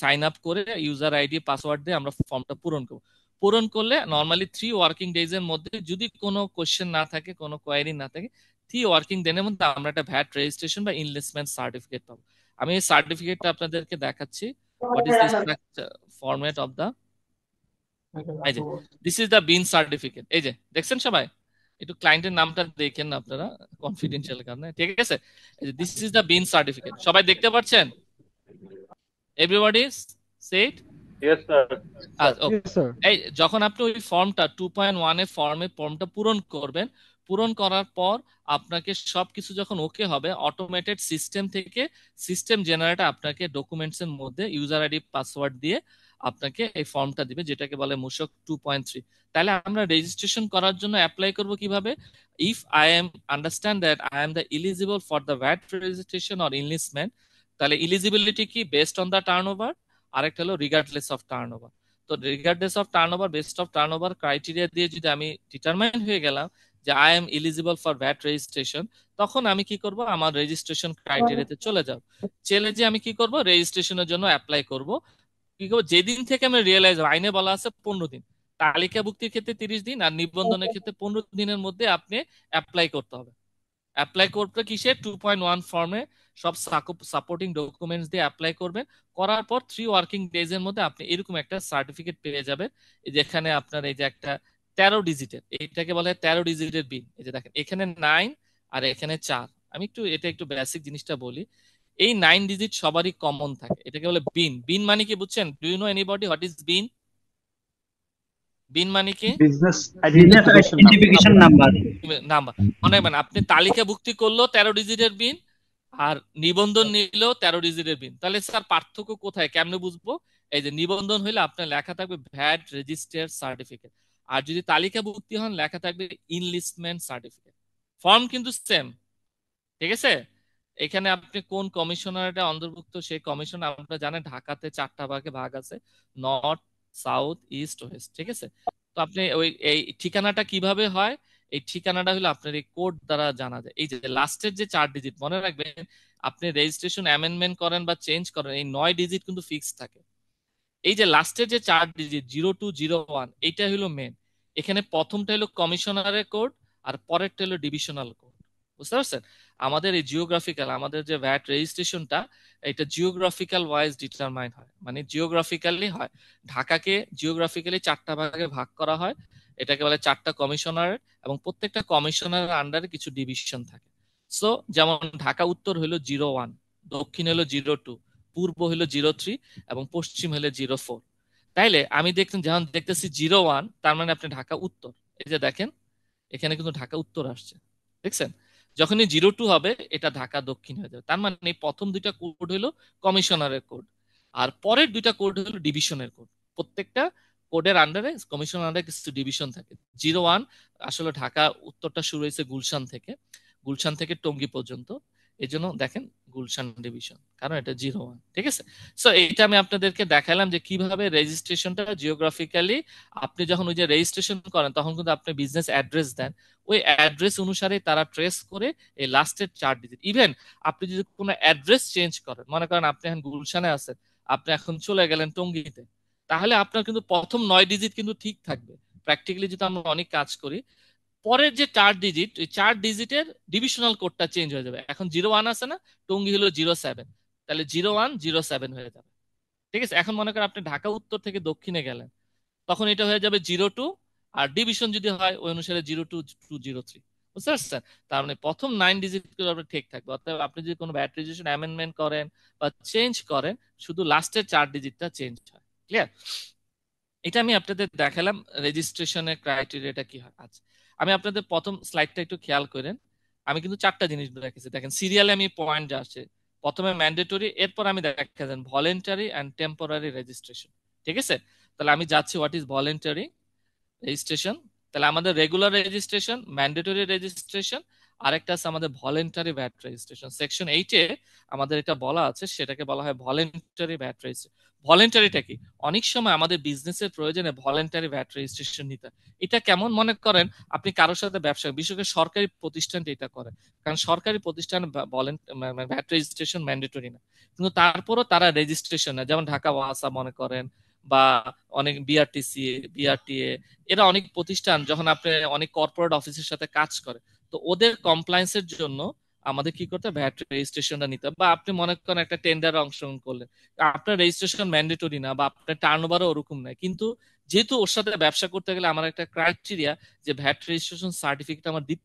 সাইন আপ করে ইউজার আইডি পাসওয়ার্ড দিয়ে আমরা ফর্মটা পূরণ করব। পূরণ করলে নর্মালি 3 ওয়ার্কিং ডেজ এর মধ্যে, যদি কোনো কোশ্চেন না থাকে, কোনো কোয়ারি না থাকে, 3 ওয়ার্কিং ডে এর মধ্যে আমরা একটা ভ্যাট রেজিস্ট্রেশন বা ইনভেস্টমেন্ট সার্টিফিকেট পাবো। আমি এই সার্টিফিকেটটা আপনাদেরকে দেখাচ্ছি। What is this format of the, এই যে this is the BIN certificate. এই যে দেখছেন সবাই, একটু ক্লায়েন্টের নামটা দেখেন না আপনারা, কনফিডেন্সিয়াল কারণে, ঠিক আছে? This is the BIN certificate, সবাই দেখতে পাচ্ছেন? Everybody set? Yes sir. আচ্ছা, Yes, sir. এই যখন আপনি ওই ফর্মটা 2.1 এর ফর্মটা পূরণ করবেন, পূরণ করার পর আপনাকে সবকিছু যখন ওকে হবে, অটোমেটেড সিস্টেম থেকে সিস্টেম জেনারেটর আপনাকে ডকুমেন্টস এর মধ্যে ইউজার আইডি পাসওয়ার্ড দিয়ে আপনাকে এই ফর্মটা দিবে, যেটাকে বলে মূসক 2.3। তাহলে আমরা রেজিস্ট্রেশন করার জন্য অ্যাপ্লাই করব কিভাবে? If I am understand that I am the eligible for the VAT registration or enlistment, তাহলে এলিজিবিলিটি কি? বেসড অন দ্য টার্নওভার, আরেকটা হলো রিগার্ডলেস অফ টার্নওভার। তো regardless of turnover, best of turnover criteria দিয়ে যদি আমি ডিটারমাইন হয়ে গেলাম যে I am eligible for VAT registration, তখন আমি কি করব? আমার রেজিস্ট্রেশন ক্রাইটেরিয়াতে চলে যাব। চলে যে আমি কি করব? রেজিস্ট্রেশনের জন্য অ্যাপ্লাই করব। কি করবো? যেদিন থেকে আমি রিয়েলাইজ, আইনে বলা আছে 15 দিন, তালিকাভুক্তির ক্ষেত্রে 30 দিন, আর নিবন্ধনের ক্ষেত্রে 15 দিনের মধ্যে আপনি অ্যাপ্লাই করতে হবে। অ্যাপ্লাই করতে কিসে? 2.1 ফর্মে সব সাপোর্টিং ডকুমেন্টস দিয়ে অ্যাপ্লাই করবেন। করার পর 3 ওয়ার্কিং ডেজ এর মধ্যে আপনি এরকম একটা সার্টিফিকেট পেয়ে যাবেন, যেখানে আপনার এই যে একটা 13 ডিজিটের, এইটাকে বলে 13 ডিজিটের বিন। এই যে দেখেন, এখানে 9 আর এখানে 4। আমি একটু বেসিক জিনিসটা বলি। এই 9 ডিজিট সবারই কমন থাকে, এটাকে বলে বিন। বিন মানে কি বুঝছেন? Do you know anybody what is BIN? BIN মানে কি? Business business identification number. Identification number. Number. মনে রাখবেন, আপনি তালিকাভুক্তি করলেও 13 ডিজিটের বিন, আর নিবন্ধন নিলেও 13 ডিজিটের বিন। তাহলে স্যার পার্থক্য কোথায়, কেমনে বুঝবো? এই যে নিবন্ধন হইলে আপনার লেখা থাকবে ভ্যাট রেজিস্টার্ড সার্টিফিকেট, আর যদি তালিকাভুক্তি হন লেখা থাকবে ইনলিস্টমেন্ট সার্টিফিকেট। ফর্ম কিন্তু সেম, ঠিক আছে? এখানে আপনি কোন কমিশনারটা অন্তর্ভুক্ত, সেই কমিশন আপনারা জানেন ঢাকাতে 4টা ভাগে ভাগ আছে, নর্থ, সাউথ, ইস্ট, ওয়েস্ট, ঠিক আছে? তো আপনি ওই এই ঠিকানাটা কিভাবে হয়? এই ঠিকানাটা হলো আপনার এই কোড দ্বারা জানা যায়। এই যে লাস্টের যে 4 ডিজিট, মনে রাখবেন, আপনি রেজিস্ট্রেশন অ্যামেন্ডমেন্ট করেন বা চেঞ্জ করেন, এই 9 ডিজিট কিন্তু ফিক্সড থাকে। এই যে লাস্টের যে 4 ডিজিট 0201, এইটা হলো মেন। এখানে প্রথমটা হলো কমিশনারের কোড, আর পরেরটা হলো ডিভিশনাল কোড। বুঝতে পারছেন? আমাদের এই জিওগ্রাফিক্যাল, আমাদের যে ভ্যাট রেজিস্ট্রেশনটা, এটা জিওগ্রাফিক্যাল ওয়াইজ ডিটারমাইন হয়, মানে জিওগ্রাফিক্যালি হয়। ঢাকাকে জিওগ্রাফিক্যালি 4টা ভাগে ভাগ করা হয়, এটাকে বলে 4টা কমিশনার, এবং প্রত্যেকটা কমিশনারের আন্ডারে কিছু ডিভিশন থাকে। সো যেমন ঢাকা উত্তর হলো 01, দক্ষিণ হলো 02, পূর্ব হলো 03, এবং পশ্চিম হলো 04। তাইলে আমি যখন দেখতেছি 01, তার মানে আপনি ঢাকা উত্তর। এই যে দেখেন, এখানে কিন্তু ঢাকা উত্তর আসছে, দেখছেন? যখনই 02 হবে, এটা ঢাকা দক্ষিণ হয়ে যাবে। তার মানে এই প্রথম 2টা কোড হলো কমিশনারের কোড, আর পরের 2টা কোড হলো ডিভিশনের কোড। প্রত্যেকটা কোডের আন্ডারে, কমিশনের আন্ডারে কিছু ডিভিশন থাকে। 01 আসলে ঢাকা উত্তরটা শুরু হয়েছে গুলশান থেকে, গুলশান থেকে টঙ্গী পর্যন্ত, এই জন্য দেখেন গুলশান ডিভিশন, কারণ এটা 01, ঠিক আছে? সো এইটা আমি আপনাদেরকে দেখালাম যে কিভাবে রেজিস্ট্রেশনটা জিওগ্রাফিক্যালি, আপনি যখন ওই যে রেজিস্ট্রেশন করেন তখন কিন্তু আপনি বিজনেস অ্যাড্রেস দেন, ওই অ্যাড্রেস অনুসারে তারা ট্রেস করে এই লাস্টের 4 ডিজিট। ইভেন আপনি যদি কোনো অ্যাড্রেস চেঞ্জ করেন, মনে করেন আপনি এখন গুলশানে আছেন, আপনি এখন চলে গেলেন টঙ্গীতে, তাহলে আপনার কিন্তু প্রথম 9 ডিজিট কিন্তু ঠিক থাকবে। প্র্যাকটিক্যালি যদি আমরা অনেক কাজ করি, পরের যে 4 ডিজিট, ওই 4 ডিজিটের ডিভিশনাল কোডটা চেঞ্জ হয়ে যাবে। এখন 01 আছে না, টঙ্গী হলো 07, তাহলে 0107 হয়ে যাবে, ঠিক আছে? এখন মনে করেন আপনি ঢাকা উত্তর থেকে দক্ষিণে গেলেন, তখন এটা হয়ে যাবে 02, আর ডিভিশন যদি হয় ওই অনুসারে 02-03। বুঝতে পারছেন? তার মানে প্রথম 9 ডিজিট গুলো আপনার ঠিক থাকবে। অর্থাৎ আপনি যদি কোনো ভ্যাট রেজিস্ট্রেশন অ্যামেন্ডমেন্ট করেন বা চেঞ্জ করেন, শুধু লাস্টের 4 ডিজিটটা চেঞ্জ হয়। ক্লিয়ার? এটা আমি আপনাদের দেখালাম রেজিস্ট্রেশনের ক্রাইটেরিয়াটা কি হয়। আচ্ছা, আমি আপনাদের প্রথম স্লাইডটা একটু খেয়াল করেন। আমি কিন্তু চারটা জিনিস রেখেছি, দেখেন সিরিয়ালে আমি পয়েন্ট আসছে। প্রথমে ম্যান্ডেটরি, এরপর আমি দেখাচ্ছি ভলেন্টারি অ্যান্ড টেম্পোরারি রেজিস্ট্রেশন। ঠিক আছে, তাহলে আমি যাচ্ছি হোয়াট ইজ ভলেন্টারি রেজিস্ট্রেশন। তাহলে আমাদের রেগুলার রেজিস্ট্রেশন, ম্যান্ডেটরি রেজিস্ট্রেশন, আরেকটা আছে আমাদের ভলেন্টারি ভ্যাট রেজিস্ট্রেশন। সেকশন 8-এ আমাদের এটা বলা আছে, সেটাকে বলা হয় ভলেন্টারি ভ্যাট রেজিস্ট্রেশন। ভলেন্টারিটা কি? অনেক সময় আমাদের বিজনেসের প্রয়োজনে ভলেন্টারি ভ্যাট রেজিস্ট্রেশন নিতে হয়। এটা কেমন মনে করেন, আপনি কারোর সাথে ব্যবসা, বিশেষ করে সরকারি প্রতিষ্ঠান এটা করে, কারণ সরকারি প্রতিষ্ঠান ভ্যাট রেজিস্ট্রেশন ম্যান্ডেটরি না, কিন্তু তারপরও তারা রেজিস্ট্রেশন নেয়। যেমন ঢাকা ওয়াসা মনে করেন, বা অনেক বিআরটিসি, বিআরটিএ, এরা অনেক প্রতিষ্ঠান যখন আপনি অনেক কর্পোরেট অফিসের সাথে কাজ করে, তো ওদের কমপ্লায়েন্সের জন্য আমাদের কি করতে, ভ্যাট রেজিস্ট্রেশনটা নিতে হবে। বা আপনি মনে করেন একটা টেন্ডারে অংশগ্রহণ করলেন, আপনার রেজিস্ট্রেশন ম্যান্ডেটরি না বা আপনার টার্ন ওভারও ওরকম নাই, কিন্তু যেহেতু ওর সাথে ব্যবসা করতে গেলে আমার একটা ক্রাইটেরিয়া যে ভ্যাট রেজিস্ট্রেশন সার্টিফিকেট আমার দিতে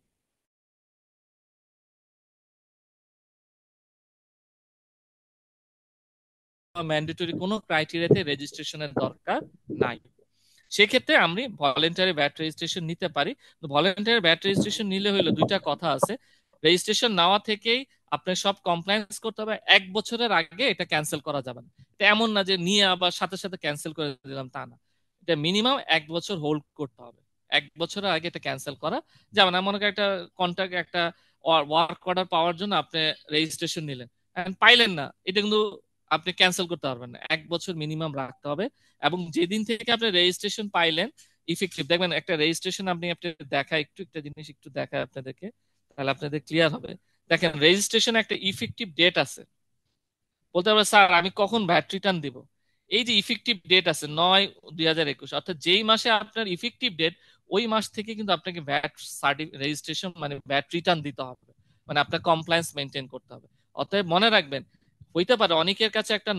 ম্যান্ডেটরি, কোনো ক্রাইটেরিয়াতে রেজিস্ট্রেশনের দরকার নাই। সেক্ষেত্রে আমি ভলেন্টারি ভ্যাট রেজিস্ট্রেশন নিতে পারি। ভলেন্টারি ভ্যাট রেজিস্ট্রেশন নিলে হইলো দুইটা কথা আছে। রেজিস্ট্রেশন নেওয়া থেকেই আপনার সব কমপ্লায়েন্স করতে হবে, 1 বছরের আগে এটা ক্যান্সেল করা যাবে না। এটা এমন না যে নিয়ে আবার সাথে সাথে ক্যান্সেল করে দিলাম, তা না। এটা মিনিমাম 1 বছর হোল্ড করতে হবে। 1 বছরের আগে এটা ক্যান্সেল করা যাবে না। মনে করেন একটা কন্ট্রাক্ট, একটা ওয়ার্ক অর্ডার পাওয়ার জন্য আপনি রেজিস্ট্রেশন নিলেন, পাইলেন না, এটা কিন্তু আপনি ক্যান্সেল করতে পারবেন না। 1 বছর মিনিমাম রাখতে হবে। এবং যেদিন থেকে আপনি রেজিস্ট্রেশন পাইলেন ইফেক্টিভ, দেখবেন একটা রেজিস্ট্রেশন আপনি আপনি দেখা একটু একটা জিনিস একটু দেখায় আপনাদেরকে, তাহলে আপনাদের ক্লিয়ার হবে। দেখেন রেজিস্ট্রেশন একটা ইফেক্টিভ ডেট আছে, বলতে পারবে স্যার আমি কখন ভ্যাট রিটার্ন দিব। এই যে ইফেক্টিভ ডেট আছে 9/2021, অর্থাৎ যেই মাসে আপনার ইফেক্টিভ ডেট, ওই মাস থেকে কিন্তু আপনাকে ভ্যাট রেজিস্ট্রেশন মানে ভ্যাট রিটার্ন দিতে হবে, মানে আপনার কমপ্লায়েন্স মেনটেন করতে হবে। অতএব মনে রাখবেন, হইতে পারে অনেকের কাছে একটা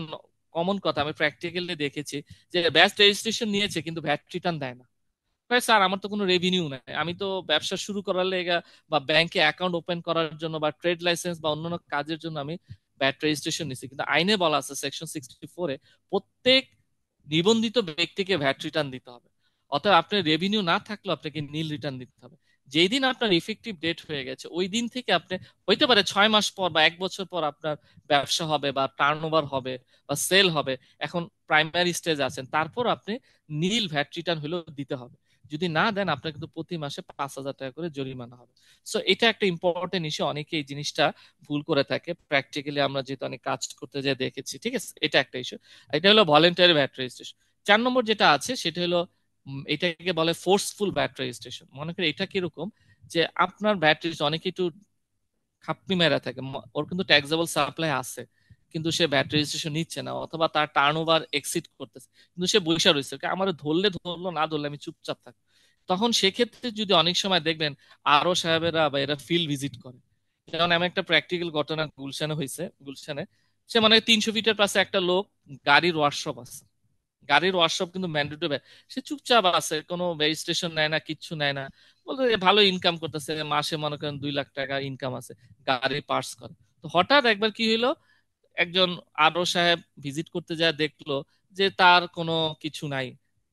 কমন কথা আমি প্র্যাকটিক্যালি দেখেছি, যে ব্যাচ রেজিস্ট্রেশন নিয়েছে কিন্তু ভ্যাট রিটার্ন দেয় না। ভাই স্যার আমার তো কোনো রেভিনিউ নাই, আমি তো ব্যবসা শুরু করার লেগা বা ব্যাংকে অ্যাকাউন্ট ওপেন করার জন্য বা ট্রেড লাইসেন্স বা অন্যান্য কাজের জন্য আমি ভ্যাট রেজিস্ট্রেশন নিছি, কিন্তু আইনে বলা আছে সেকশন 64-এ প্রত্যেক নিবন্ধিত ব্যক্তিকে ভ্যাট রিটার্ন দিতে হবে। অতএব আপনার রেভিনিউ না থাকলেও আপনাকে নীল রিটার্ন দিতে হবে। যেই দিন আপনার ইফেক্টিভ ডেট হয়ে গেছে ওই দিন থেকে আপনি, হইতে পারে 6 মাস পর বা 1 বছর পর আপনার ব্যবসা হবে বা টার্ন ওভার হবে বা সেল হবে, এখন প্রাইমারি স্টেজ আছেন, তারপর আপনি নীল ভ্যাট রিটার্ন হলেও দিতে হবে। যদি না দেন আপনার কিন্তু প্রতি মাসে 5,000 টাকা করে জরিমানা হবে। সো এটা একটা ইম্পর্টেন্ট ইস্যু, অনেকে এই জিনিসটা ভুল করে থাকে, প্র্যাকটিক্যালি আমরা যেহেতু অনেক কাজ করতে যেয়ে দেখেছি। ঠিক আছে, এটা একটা ইস্যু। এটা হলো ভলেন্টারি ভ্যাট রেজিস্ট্রেশন। 4 নম্বর যেটা আছে সেটা হলো এটাকে বলে ফোর্সফুল ভ্যাট রেজিস্ট্রেশন। মনে করি এটা কিরকম, যে আপনার ভ্যাট অনেকে একটু খাপনি মেরা থাকে, ওর কিন্তু ট্যাক্সেবল সাপ্লাই আছে, কিন্তু সে ভ্যাট রেজিস্ট্রেশন নিচ্ছে না, অথবা তার টার্ন ওভার এক্সিড করতেছে, কিন্তু সে বৈশা রয়েছে, আমার ধরলে ধরলো, না ধরলে আমি চুপচাপ থাকি। তখন সেক্ষেত্রে যদি অনেক সময় দেখবেন আরো সাহেবেরা বা এরা ফিল্ড ভিজিট করে, যেমন আমি একটা প্র্যাকটিক্যাল ঘটনা গুলশানে হয়েছে, গুলশানে সে মানে 300 ফিটের পাশে একটা লোক, গাড়ির ওয়ার্কশপ আছে, গাড়ির ওয়ার্কশপ কিন্তু ম্যান্ডেটরি, সে চুপচাপ আছে, কোনো রেজিস্ট্রেশন নেয় না, কিচ্ছু নেয় না, বলতে ভালো ইনকাম করতেছে, মাসে মনে করেন 2 লাখ টাকা ইনকাম আছে, গাড়ির পার্টস করে। তো হঠাৎ একবার কি হইলো, একজন আরো সাহেব ভিজিট করতে যায়, দেখলো যে তার কোনো কিছু নাই,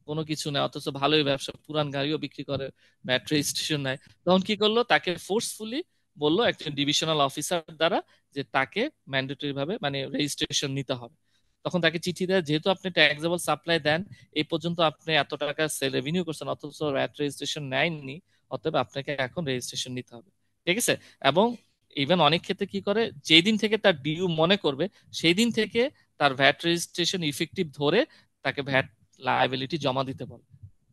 কোনো কিছু নাই, অথচ ভালোই ব্যবসা, পুরান গাড়িও বিক্রি করে, ভ্যাট রেজিস্ট্রেশন নাই। তখন কি করলো, তাকে ফোর্সফুলি বললো একজন ডিভিশনাল অফিসার দ্বারা যে তাকে ম্যান্ডেটরি ভাবে মানে রেজিস্ট্রেশন নিতে হবে। তখন তাকে চিঠি দেয়, যেহেতু আপনি ট্যাক্সেবল সাপ্লাই দেন, এই পর্যন্ত আপনি এত টাকা সেল রেভিনিউ করছেন অথচ ভ্যাট রেজিস্ট্রেশন নেয়নি, অতএব আপনাকে এখন রেজিস্ট্রেশন নিতে হবে। ঠিক আছে, এবং ইভেন অনেক ক্ষেত্রে কি করে, যেই দিন থেকে তার ডিউ মনে করবে সেই দিন থেকে তার ভ্যাট রেজিস্ট্রেশন ইফেক্টিভ ধরে তাকে ভ্যাট লায়াবিলিটি জমা দিতে বলে।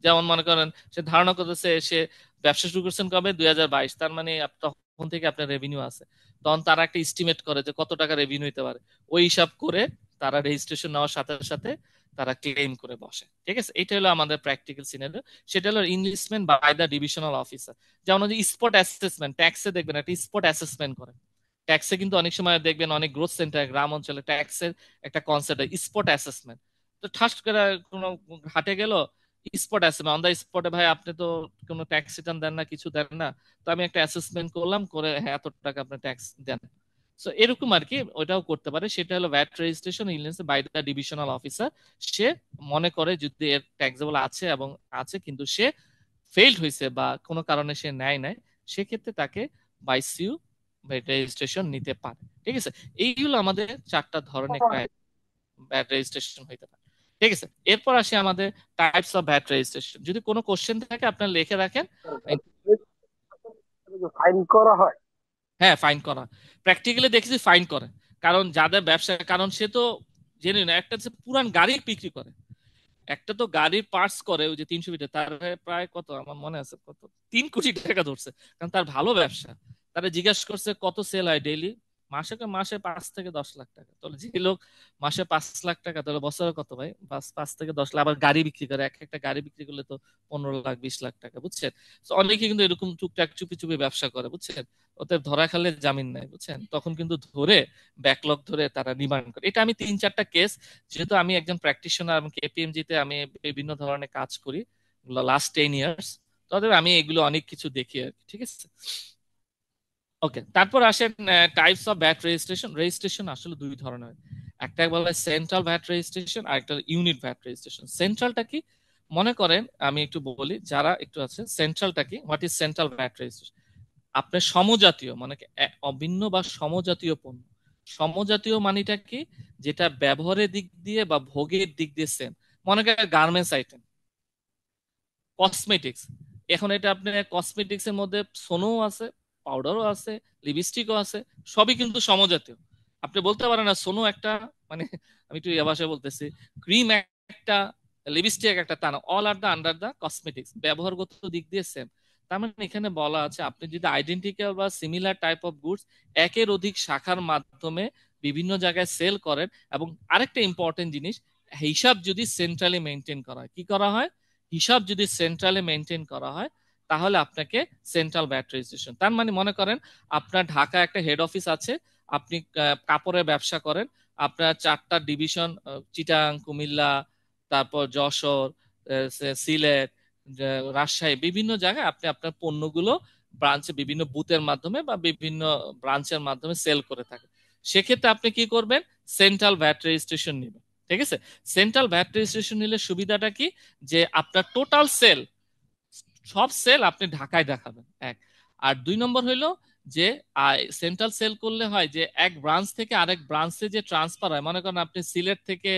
যেমন মনে করেন সে ধারণা করতেছে সে ব্যবসা শুরু করছেন কবে, 2022, তার মানে তখন থেকে আপনার রেভিনিউ আছে, তখন তারা একটা এস্টিমেট করে যে কত টাকা রেভিনিউ হতে পারে, ওই হিসাব করে তারা রেজিস্ট্রেশন নেওয়ার সাথে সাথে তারা ক্লেম করে বসে। ঠিক আছে, এটা হলো আমাদের প্র্যাকটিক্যাল সিনারিও। সেটা হলো investment by the divisional officer. যেমন যে স্পট অ্যাসেসমেন্ট, ট্যাক্সে দেখবেন একটা স্পট অ্যাসেসমেন্ট করে, ট্যাক্সে কিন্তু অনেক সময় দেখবেন অনেক গ্রোথ সেন্টার গ্রাম অঞ্চলে ট্যাক্সের একটা কনসেপ্ট স্পট অ্যাসেসমেন্ট। তো ঠাস করে কোনো হাটে গেল, স্পট অ্যাসেসমেন্ট অন দা স্পটে, ভাই আপনি তো কোনো ট্যাক্স রিটার্ন দেন না, কিছু দেন না, তো আমি একটা অ্যাসেসমেন্ট করলাম, করে হ্যাঁ এত টাকা আপনি ট্যাক্স দেন। সো এরকম আর কি, ওটাও করতে পারে। সেটা হলো VAT registration illness by the divisional officer. সে মনে করে যদি এর ট্যাক্সেবল আছে এবং আছে কিন্তু সে ফেইল্ড হয়েছে বা কোনো কারণে সে নেয় নাই, সেক্ষেত্রে তাকে বাই সিউ ভ্যাট রেজিস্ট্রেশন নিতে পারে। ঠিক আছে, এইগুলো আমাদের 4টা ধরনের ভ্যাট রেজিস্ট্রেশন হইতে পারে। ঠিক আছে, এরপর আসি আমাদের টাইপস অফ ভ্যাট রেজিস্ট্রেশন। যদি কোনো কোশ্চেন থাকে আপনারা লিখে রাখেন। ফাইন করা হয়। হ্যাঁ, ফাইন করা, প্র্যাকটিক্যালি দেখেছি ফাইন করে। কারণ যাদের ব্যবসা, কারণ সে তো জেনে না, একটা হচ্ছে পুরান গাড়ি বিক্রি করে, একটা তো গাড়ির পার্টস করে, ওই যে 300 ফিটে তার প্রায় কত আমার মনে আছে কত 3 কোটি টাকা ধরছে, কারণ তার ভালো ব্যবসা। তারা জিজ্ঞাসা করছে কত সেল হয় ডেইলি, মাসে 5 থেকে 10 লাখ টাকা। তাহলে যে লোক মাসে 5 লাখ টাকা, তাহলে বছরে কত ভাই, 5 থেকে 10 লাখ। আবার গাড়ি বিক্রি করে, এক একটা গাড়ি বিক্রি করলে তো 15 লাখ 20 লাখ টাকা, বুঝছেন। তো অনেকে কিন্তু এরকম টুকটাক চুপি চুপি ব্যবসা করে, বুঝছেন। ওদের ধরা খেলে জামিন নাই, বুঝছেন, তখন কিন্তু ধরে ব্যাকলগ ধরে তারা রিমান্ড করে। এটা আমি 3-4টা কেস, যেহেতু আমি একজন প্র্যাকটিশনার এবং কেপিএমজি তে আমি বিভিন্ন ধরনের কাজ করি লাস্ট 10 ইয়ার্স, তবে আমি এগুলো অনেক কিছু দেখি আর কি। ঠিক আছে, ওকে। তারপর আসেন types of VAT registration. Registration আসলে 2 ধরনের হয়, একটা বলা হয় সেন্ট্রাল ভ্যাট রেজিস্ট্রেশন আর একটা ইউনিট ভ্যাট রেজিস্ট্রেশন। সেন্ট্রালটা কি মনে করেন, আমি একটু বলি যারা একটু আছে, সেন্ট্রালটা কি, what is central VAT registration. আপনার সমজাতীয় মানে কি, অভিন্ন বা সমজাতীয় পণ্য। সমজাতীয় মানেটা কি, যেটা ব্যবহারের দিক দিয়ে বা ভোগের দিক দিয়ে সেম। মনে করেন গার্মেন্টস আইটেম, কসমেটিক্স, এখন এটা আপনার কসমেটিক্স এর মধ্যে সোনও আছে, পাউডারও আছে, লিপস্টিকও আছে, সবই কিন্তু সমজাতীয়। আপনি বলতে পারেন না সোনো একটা, মানে আমি একটু এ ভাষায় বলতেছি, ক্রিম একটা, লিপস্টিক একটা, তা না, all are the under the cosmetics, ব্যবহারগত দিক দিয়ে সেম। তার মানে এখানে বলা আছে আপনি যদি আইডেন্টিক্যাল বা সিমিলার টাইপ অফ গুডস একের অধিক শাখার মাধ্যমে বিভিন্ন জায়গায় সেল করেন, এবং আরেকটা ইম্পর্টেন্ট জিনিস, হিসাব যদি সেন্ট্রালি মেনটেন করা হয়, কি করা হয়, হিসাব যদি সেন্ট্রালে মেনটেন করা হয়, তাহলে আপনাকে সেন্ট্রাল ভ্যাট রেজিস্ট্রেশন। তার মানে মনে করেন আপনার ঢাকা একটা হেড অফিস আছে, আপনি কাপড়ের ব্যবসা করেন, আপনার 4টা ডিভিশন, চিটাং, কুমিল্লা, তারপর যশোর, সিলেট, রাজশাহী, বিভিন্ন জায়গায় আপনি আপনার পণ্যগুলো ব্রাঞ্চে বিভিন্ন বুথের মাধ্যমে বা বিভিন্ন ব্রাঞ্চের মাধ্যমে সেল করে থাকেন। সেক্ষেত্রে আপনি কি করবেন, সেন্ট্রাল ভ্যাট রেজিস্ট্রেশন নেবেন। ঠিক আছে, সেন্ট্রাল ভ্যাট রেজিস্ট্রেশন নিলে সুবিধাটা কি, যে আপনার টোটাল সেল, সব সেল আপনি ঢাকায় দেখাবেন, এক। আর 2 নম্বর হইলো যে সেন্ট্রাল সেল করলে হয় যে এক ব্রাঞ্চ থেকে আরেক ব্রাঞ্চে যে ট্রান্সফার হয়, মনে করেন আপনি সিলেট থেকে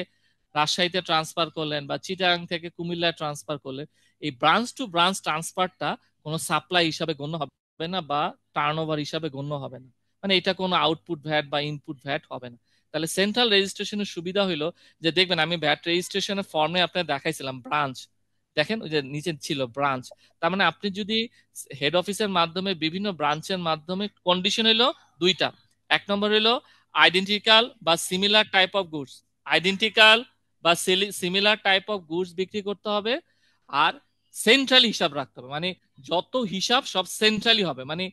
রাজশাহীতে ট্রান্সফার করলেন বা চিটাগাং থেকে কুমিল্লায় ট্রান্সফার করলেন, এই ব্রাঞ্চ টু ব্রাঞ্চ ট্রান্সফারটা কোনো সাপ্লাই হিসাবে গণ্য হবে না বা টার্নওভার হিসাবে গণ্য হবে না, মানে এটা কোনো আউটপুট ভ্যাট বা ইনপুট ভ্যাট হবে না। তাহলে সেন্ট্রাল রেজিস্ট্রেশনের সুবিধা হইলো যে, দেখবেন আমি ভ্যাট রেজিস্ট্রেশনের ফর্মে আপনার দেখাইছিলাম ব্রাঞ্চ, দেখেন ওই যে নিচে ছিল ব্রাঞ্চ। তার মানে আপনি যদি হেড অফিসের মাধ্যমে বিভিন্ন ব্রাঞ্চের মাধ্যমে, কন্ডিশন হলো 2টা। 1 নম্বর হলো আইডেন্টিক্যাল বা similar type of goods, identical বা সিমিলার টাইপ অফ গুডস বিক্রি করতে হবে, আর সেন্ট্রালি হিসাব রাখতে হবে, মানে যত হিসাব সব সেন্ট্রালি হবে, মানে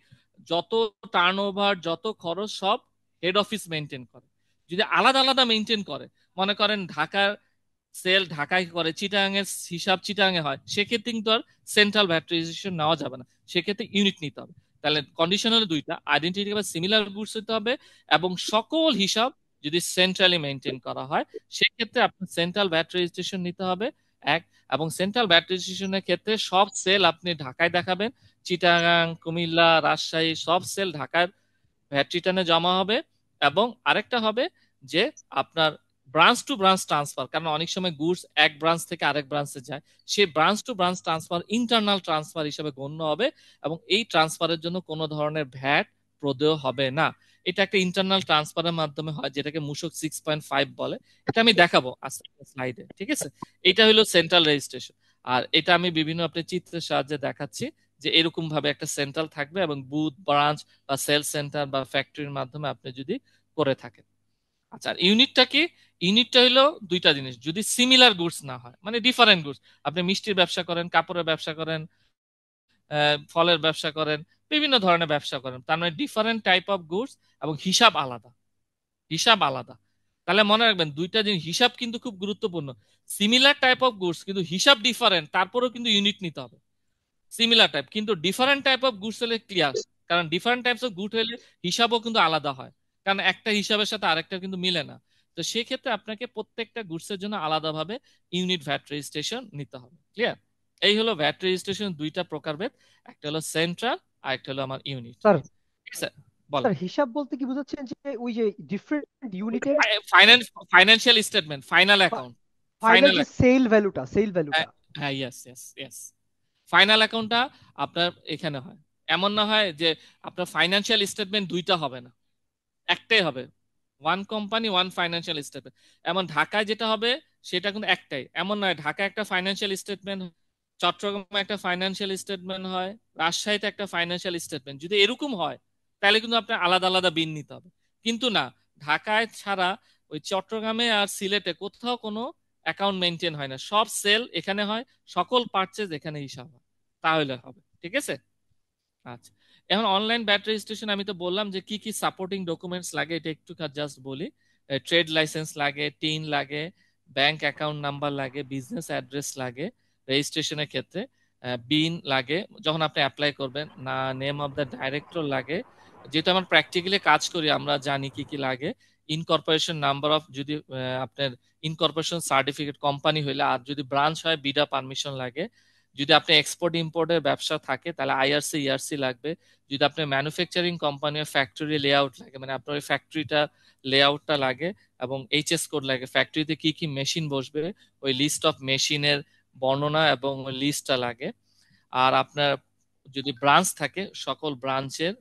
যত টার্নওভার যত খরচ সব হেড অফিস মেনটেন করে। যদি আলাদা আলাদা মেনটেন করে, মনে করেন ঢাকার সেল ঢাকায় করে, চিটাগাং এর হিসাব চিটাগাং এ হয়, সেক্ষেত্রে কিন্তু আর সেন্ট্রাল ভ্যাট রেজিস্ট্রেশন নেওয়া যাবে না, সেক্ষেত্রে ইউনিট নিতে হবে। তাহলে কন্ডিশন হলো 2টা, আইডেন্টিটি বা সিমিলার গুডস হতে হবে, এবং সকল হিসাব যদি সেন্ট্রালি মেনটেন করা হয়, সেক্ষেত্রে আপনার সেন্ট্রাল ভ্যাট রেজিস্ট্রেশন নিতে হবে, এক। এবং সেন্ট্রাল ভ্যাট রেজিস্ট্রেশনের ক্ষেত্রে সব সেল আপনি ঢাকায় দেখাবেন, চিটাগাং, কুমিল্লা, রাজশাহী সব সেল ঢাকার ভ্যাট রিটার্নে জমা হবে। এবং আরেকটা হবে যে আপনার ব্রাঞ্চ টু ব্রাঞ্চ ট্রান্সফার, কারণ অনেক সময় গুডস এক ব্রাঞ্চ থেকে আরেক ব্রাঞ্চে যায়, সেই branch to branch transfer internal transfer হিসেবে গণ্য হবে, এবং এই ট্রান্সফারের জন্য কোনো ধরনের ভ্যাট প্রদেয় হবে না। এটা একটা ইন্টারনাল ট্রান্সফারের মাধ্যমে হয়, যেটাকে মূসক 6.5 বলে। এটা আমি দেখাবো আজকে স্লাইডে, ঠিক আছে। এটা হলো সেন্ট্রাল রেজিস্ট্রেশন, আর এটা আমি বিভিন্ন আপনি চিত্রের সাহায্যে দেখাচ্ছি যে এরকম ভাবে একটা সেন্ট্রাল থাকবে, এবং বুথ, ব্রাঞ্চ বা সেল সেন্টার বা ফ্যাক্টরির মাধ্যমে আপনি যদি করে থাকেন। আচ্ছা, আর ইউনিটটা কি, ইউনিটটা হলো 2টা জিনিস, যদি সিমিলার গুডস না হয়, মানে ডিফারেন্ট গুডস, আপনি মিষ্টির ব্যবসা করেন, কাপড়ের ব্যবসা করেন, ফলের ব্যবসা করেন, বিভিন্ন ধরনের ব্যবসা করেন, তার মানে ডিফারেন্ট টাইপ অফ গুডস এবং হিসাব আলাদা, হিসাব আলাদা। তাহলে মনে রাখবেন 2টা জিনিস, হিসাব কিন্তু খুব গুরুত্বপূর্ণ। সিমিলার টাইপ অফ গুডস কিন্তু হিসাব ডিফারেন্ট, তারপরেও কিন্তু ইউনিট নিতে হবে। সিমিলার টাইপ কিন্তু ডিফারেন্ট টাইপ অফ গুডস হলে ক্লিয়ার, কারণ ডিফারেন্ট টাইপস অফ গুড হলে হিসাবও কিন্তু আলাদা হয়। কারণ একটা হিসাবের সাথে আরেকটা কিন্তু মিলে না। তো সেক্ষেত্রে আপনাকে প্রত্যেকটা গুডসের জন্য আলাদাভাবে ইউনিট ভ্যাট রেজিস্ট্রেশন নিতে হবে। ক্লিয়ার? এই হলো ভ্যাট রেজিস্ট্রেশন দুইটা প্রকারভেদ, একটা হলো সেন্ট্রাল আর একটা হলো আমার ইউনিট। স্যার ঠিক আছে, বলেন। স্যার হিসাব বলতে কি বুঝাচ্ছেন যে ওই যে ডিফারেন্ট ইউনিটের financial statement, final account, final final. যে সেল ভ্যালুটা। হ্যাঁ, ইয়েস ইয়েস ইয়েস, ফাইনাল অ্যাকাউন্টটা আপনার এখানে হয়। এমন না হয় যে আপনার ফাইনান্সিয়াল স্টেটমেন্ট দুইটা হবে না, একটাই হবে, one company one financial statement. এমন ঢাকায় যেটা হবে সেটা কিন্তু একটাই, এমন নয় ঢাকায় একটা ফাইন্যান্সিয়াল স্টেটমেন্ট, চট্টগ্রামে একটা ফাইন্যান্সিয়াল স্টেটমেন্ট হয়, রাজশাহীতে একটা ফাইন্যান্সিয়াল স্টেটমেন্ট। যদি এরকম হয় তাহলে কিন্তু আপনার আলাদা আলাদা বিল নিতে হবে। কিন্তু না, ঢাকায় ছাড়া ওই চট্টগ্রামে আর সিলেটে কোথাও কোনো অ্যাকাউন্ট মেনটেন হয় না, সব সেল এখানে হয়, সকল পারচেজ এখানে হিসাব হয়, তাহলে হবে। ঠিক আছে, আচ্ছা। এখন অনলাইন ব্যাট রেজিস্ট্রেশন আমি তো বললাম যে কি কি সাপোর্টিং ডকুমেন্টস লাগে, এটা একটু জাস্ট বলি। ট্রেড লাইসেন্স লাগে, টিন লাগে, ব্যাংক অ্যাকাউন্ট নাম্বার লাগে, বিজনেস অ্যাড্রেস লাগে রেজিস্ট্রেশনের ক্ষেত্রে, বিন লাগে যখন আপনি অ্যাপ্লাই করবেন, না নেম অফ দ্য ডাইরেক্টর লাগে, যেহেতু আমরা প্র্যাকটিক্যালি কাজ করি আমরা জানি কি কি লাগে। ইনকর্পোরেশন নাম্বার অফ, যদি আপনার ইনকর্পোরেশন সার্টিফিকেট কোম্পানি হইলে, আর যদি ব্রাঞ্চ হয় বিডা পারমিশন লাগে। যদি আপনি এক্সপোর্ট ইম্পোর্টের ব্যবসা থাকে তাহলে আইআরসি ইআরসি লাগবে। যদি আপনি ম্যানুফ্যাকচারিং কোম্পানি ফ্যাক্টরি লেআউট লাগে, মানে আপনার ওই ফ্যাক্টরিটা লেআউটটা লাগে, এবং এইচএস কোড লাগে, ফ্যাক্টরিতে কি কি মেশিন বসবে ওই লিস্ট অফ মেশিনের বর্ণনা এবং ওই লিস্টটা লাগে। আর আপনার যদি ব্রাঞ্চ থাকে সকল ব্রাঞ্চের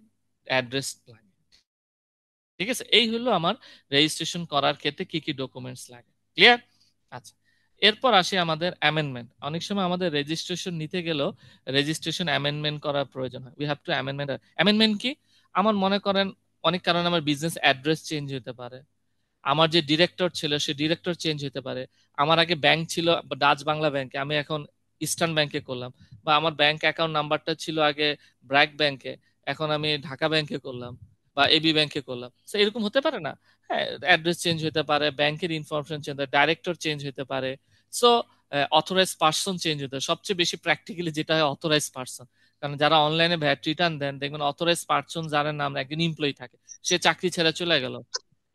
অ্যাড্রেস লাগে। ঠিক আছে, এই হলো আমার রেজিস্ট্রেশন করার ক্ষেত্রে কি কি ডকুমেন্টস লাগে। ক্লিয়ার? আচ্ছা, এরপর আসি আমাদের অ্যামেন্ডমেন্ট। অনেক সময় আমাদের রেজিস্ট্রেশন নিতে গেলেও রেজিস্ট্রেশন অ্যামেন্ডমেন্ট করার প্রয়োজন হয়। We have to amendment. Amendment কি? আমার মনে করেন অনেক কারণে আমার বিজনেস অ্যাড্রেস চেঞ্জ হতে পারে, আমার যে ডিরেক্টর ছিল সে ডিরেক্টর চেঞ্জ হতে পারে, আমার আগে ব্যাংক ছিল ডাচ বাংলা ব্যাংকে, আমি এখন ইস্টার্ন ব্যাংকে করলাম, বা আমার ব্যাংক অ্যাকাউন্ট নাম্বারটা ছিল আগে ব্র্যাক ব্যাংকে, এখন আমি ঢাকা ব্যাংকে করলাম বা এবি ব্যাংকে করলাম। তো এরকম হতে পারে না? হ্যাঁ, অ্যাড্রেস চেঞ্জ হতে পারে, ব্যাংকের ইনফরমেশন চেঞ্জ হতে, ডাইরেক্টর চেঞ্জ হতে পারে। সো অথরাইজ পার্সন চেঞ্জ হতে হয়। সবচেয়ে বেশি প্র্যাকটিক্যালি যেটা হয় অথরাইজ পার্সন, কারণ যারা অনলাইনে ভ্যাট রিটার্ন দেন দেখবেন অথরাইজ পার্সন যার নাম একজন এমপ্লয়ি থাকে, সে চাকরি ছেড়ে চলে গেল,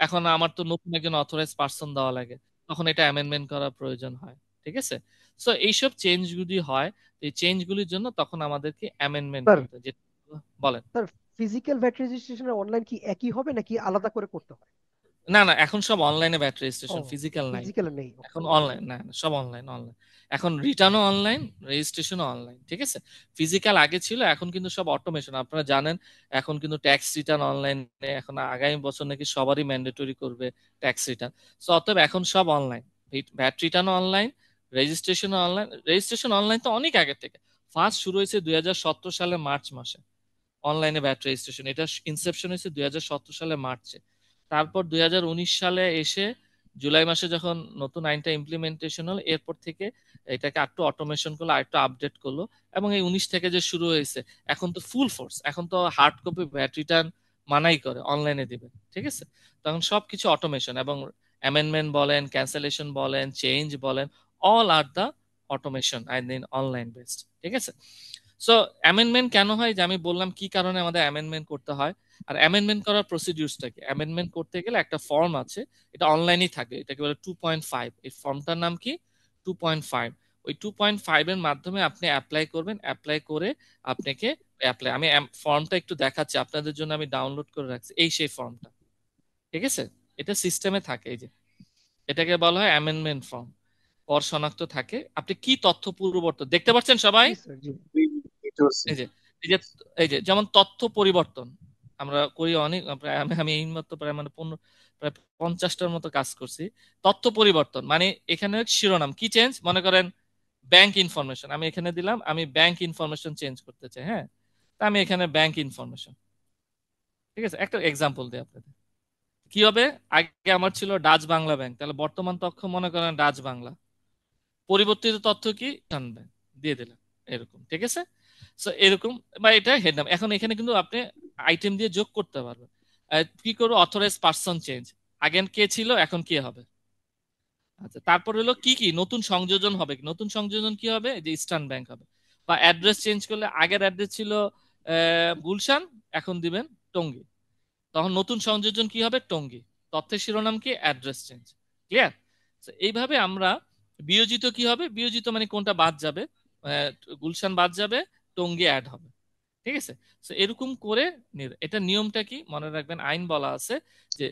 এখন আমার তো নতুন একজন অথরাইজ পার্সন দেওয়া লাগে, তখন এটা অ্যামেন্ডমেন্ট করার প্রয়োজন হয়। ঠিক আছে, সো এইসব চেঞ্জ যদি হয়, এই চেঞ্জ গুলির জন্য তখন আমাদেরকে অ্যামেন্ডমেন্ট স্যার করতে হয়। বলেন। স্যার ফিজিক্যাল ভ্যাট রেজিস্ট্রেশন আর অনলাইন কি একই হবে নাকি আলাদা করে করতে হয়? না না, এখন সব অনলাইনে ব্যাট ও রেজিস্ট্রেশন, ফিজিক্যাল নাই। ফিজিক্যাল নেই। এখন অনলাইন, না না, সব অনলাইন অনলাইন। এখন রিটার্নও অনলাইন, রেজিস্ট্রেশনও অনলাইন। ঠিক আছে, ফিজিক্যাল আগে ছিল, এখন কিন্তু সব অটোমেশন। আপনারা জানেন এখন কিন্তু ট্যাক্স রিটার্ন অনলাইনে, এখন আগামী বছর নাকি সবারই ম্যান্ডেটরি করবে ট্যাক্স রিটার্ন। সো অতএব এখন সব অনলাইন, ভ্যাট রিটার্নও অনলাইন, রেজিস্ট্রেশনও অনলাইন। রেজিস্ট্রেশন অনলাইন তো অনেক আগে থেকে, ফার্স্ট শুরু হয়েছে 2017 সালে মার্চ মাসে অনলাইনে ভ্যাট রেজিস্ট্রেশন, এটা ইনসেপশন হয়েছে 2017 সালে মার্চে। তারপর 2019 সালে এসে জুলাই মাসে যখন নতুন আইনটা ইমপ্লিমেন্টেশন হলো, এরপর থেকে এটাকে আরেকটু অটোমেশন করলো, আরেকটু আপডেট করলো, এবং এই 19 থেকে যে শুরু হয়েছে, এখন তো ফুল ফোর্স, এখন তো হার্ড কপি ভ্যাট রিটার্ন মানাই করে অনলাইনে দিবে। ঠিক আছে, তখন সবকিছু অটোমেশন, এবং অ্যামেন্ডমেন্ট বলেন, ক্যান্সেলেশন বলেন, চেঞ্জ বলেন, all are the automation I mean online based. ঠিক আছে, সো অ্যামেন্ডমেন্ট কেন হয়, যে আমি বললাম কি কারণে আমাদের অ্যামেন্ডমেন্ট করতে হয়। আর অ্যামেন্ডমেন্ট করার প্রসিডিউরসটা কি? অ্যামেন্ডমেন্ট করতে গেলে একটা ফর্ম আছে, এটা অনলাইনেই থাকে, এটাকে বলে 2.5। এই ফর্মটার নাম কি? 2.5। ওই 2.5 এর মাধ্যমে আপনি অ্যাপ্লাই করবেন, অ্যাপ্লাই করে আপনাকে অ্যাপ্লাই, আমি ফর্মটা একটু দেখাচ্ছি আপনাদের জন্য, আমি ডাউনলোড করে রাখছি, এই সেই ফর্মটা। ঠিক আছে, এটা সিস্টেমে থাকে, এই যে এটাকে বলা হয় অ্যামেন্ডমেন্ট ফর্ম। কর শনাক্ত থাকে, আপনি কি তথ্য পরিবর্তন দেখতে পাচ্ছেন সবাই? জি স্যার জি। এই যে এই যে এই যে যেমন তথ্য পরিবর্তন আমরা করি অনেক, আমি এই মতো প্রায় মানে 50টার মতো কাজ করছি। তথ্য পরিবর্তন মানে এখানে শিরোনাম কি চেঞ্জ, মনে করেন ব্যাংক ইনফরমেশন, আমি এখানে দিলাম আমি ব্যাংক ইনফরমেশন চেঞ্জ করতে চাই। হ্যাঁ, তা আমি এখানে ব্যাংক ইনফরমেশন। ঠিক আছে, একটা এক্সাম্পল দিই আপনাদের, কি হবে? আগে আমার ছিল ডাচ বাংলা ব্যাংক, তাহলে বর্তমান তথ্য মনে করেন ডাচ বাংলা, পরিবর্তিত তথ্য কি জানবে, দিয়ে দিলাম এরকম। ঠিক আছে, সো এরকম, বা এটা হেড নাম। এখন এখানে কিন্তু আপনি আইটেম দিয়ে যোগ করতে পারবেন। কি করবো? অথরাইজ পার্সন চেঞ্জ, আগে কে ছিল এখন কে হবে। আচ্ছা, তারপর হলো কি কি নতুন সংযোজন হবে, নতুন সংযোজন কি হবে, যে ইস্টার্ন ব্যাংক হবে। বা অ্যাড্রেস চেঞ্জ করলে আগের অ্যাড্রেস ছিল গুলশান, এখন দিবেন টঙ্গী। তখন নতুন সংযোজন কি হবে? টঙ্গী। তথ্যের শিরোনাম কি? Address change. ক্লিয়ার? এইভাবে আমরা বিয়োজিত কি হবে? বিয়োজিত মানে কোনটা বাদ যাবে? আহ, গুলশান বাদ যাবে, টঙ্গী অ্যাড হবে। ঠিক আছে? এরকম করে এটা নিয়মটা কি মনে রাখবেন, আইন বলা আছে যে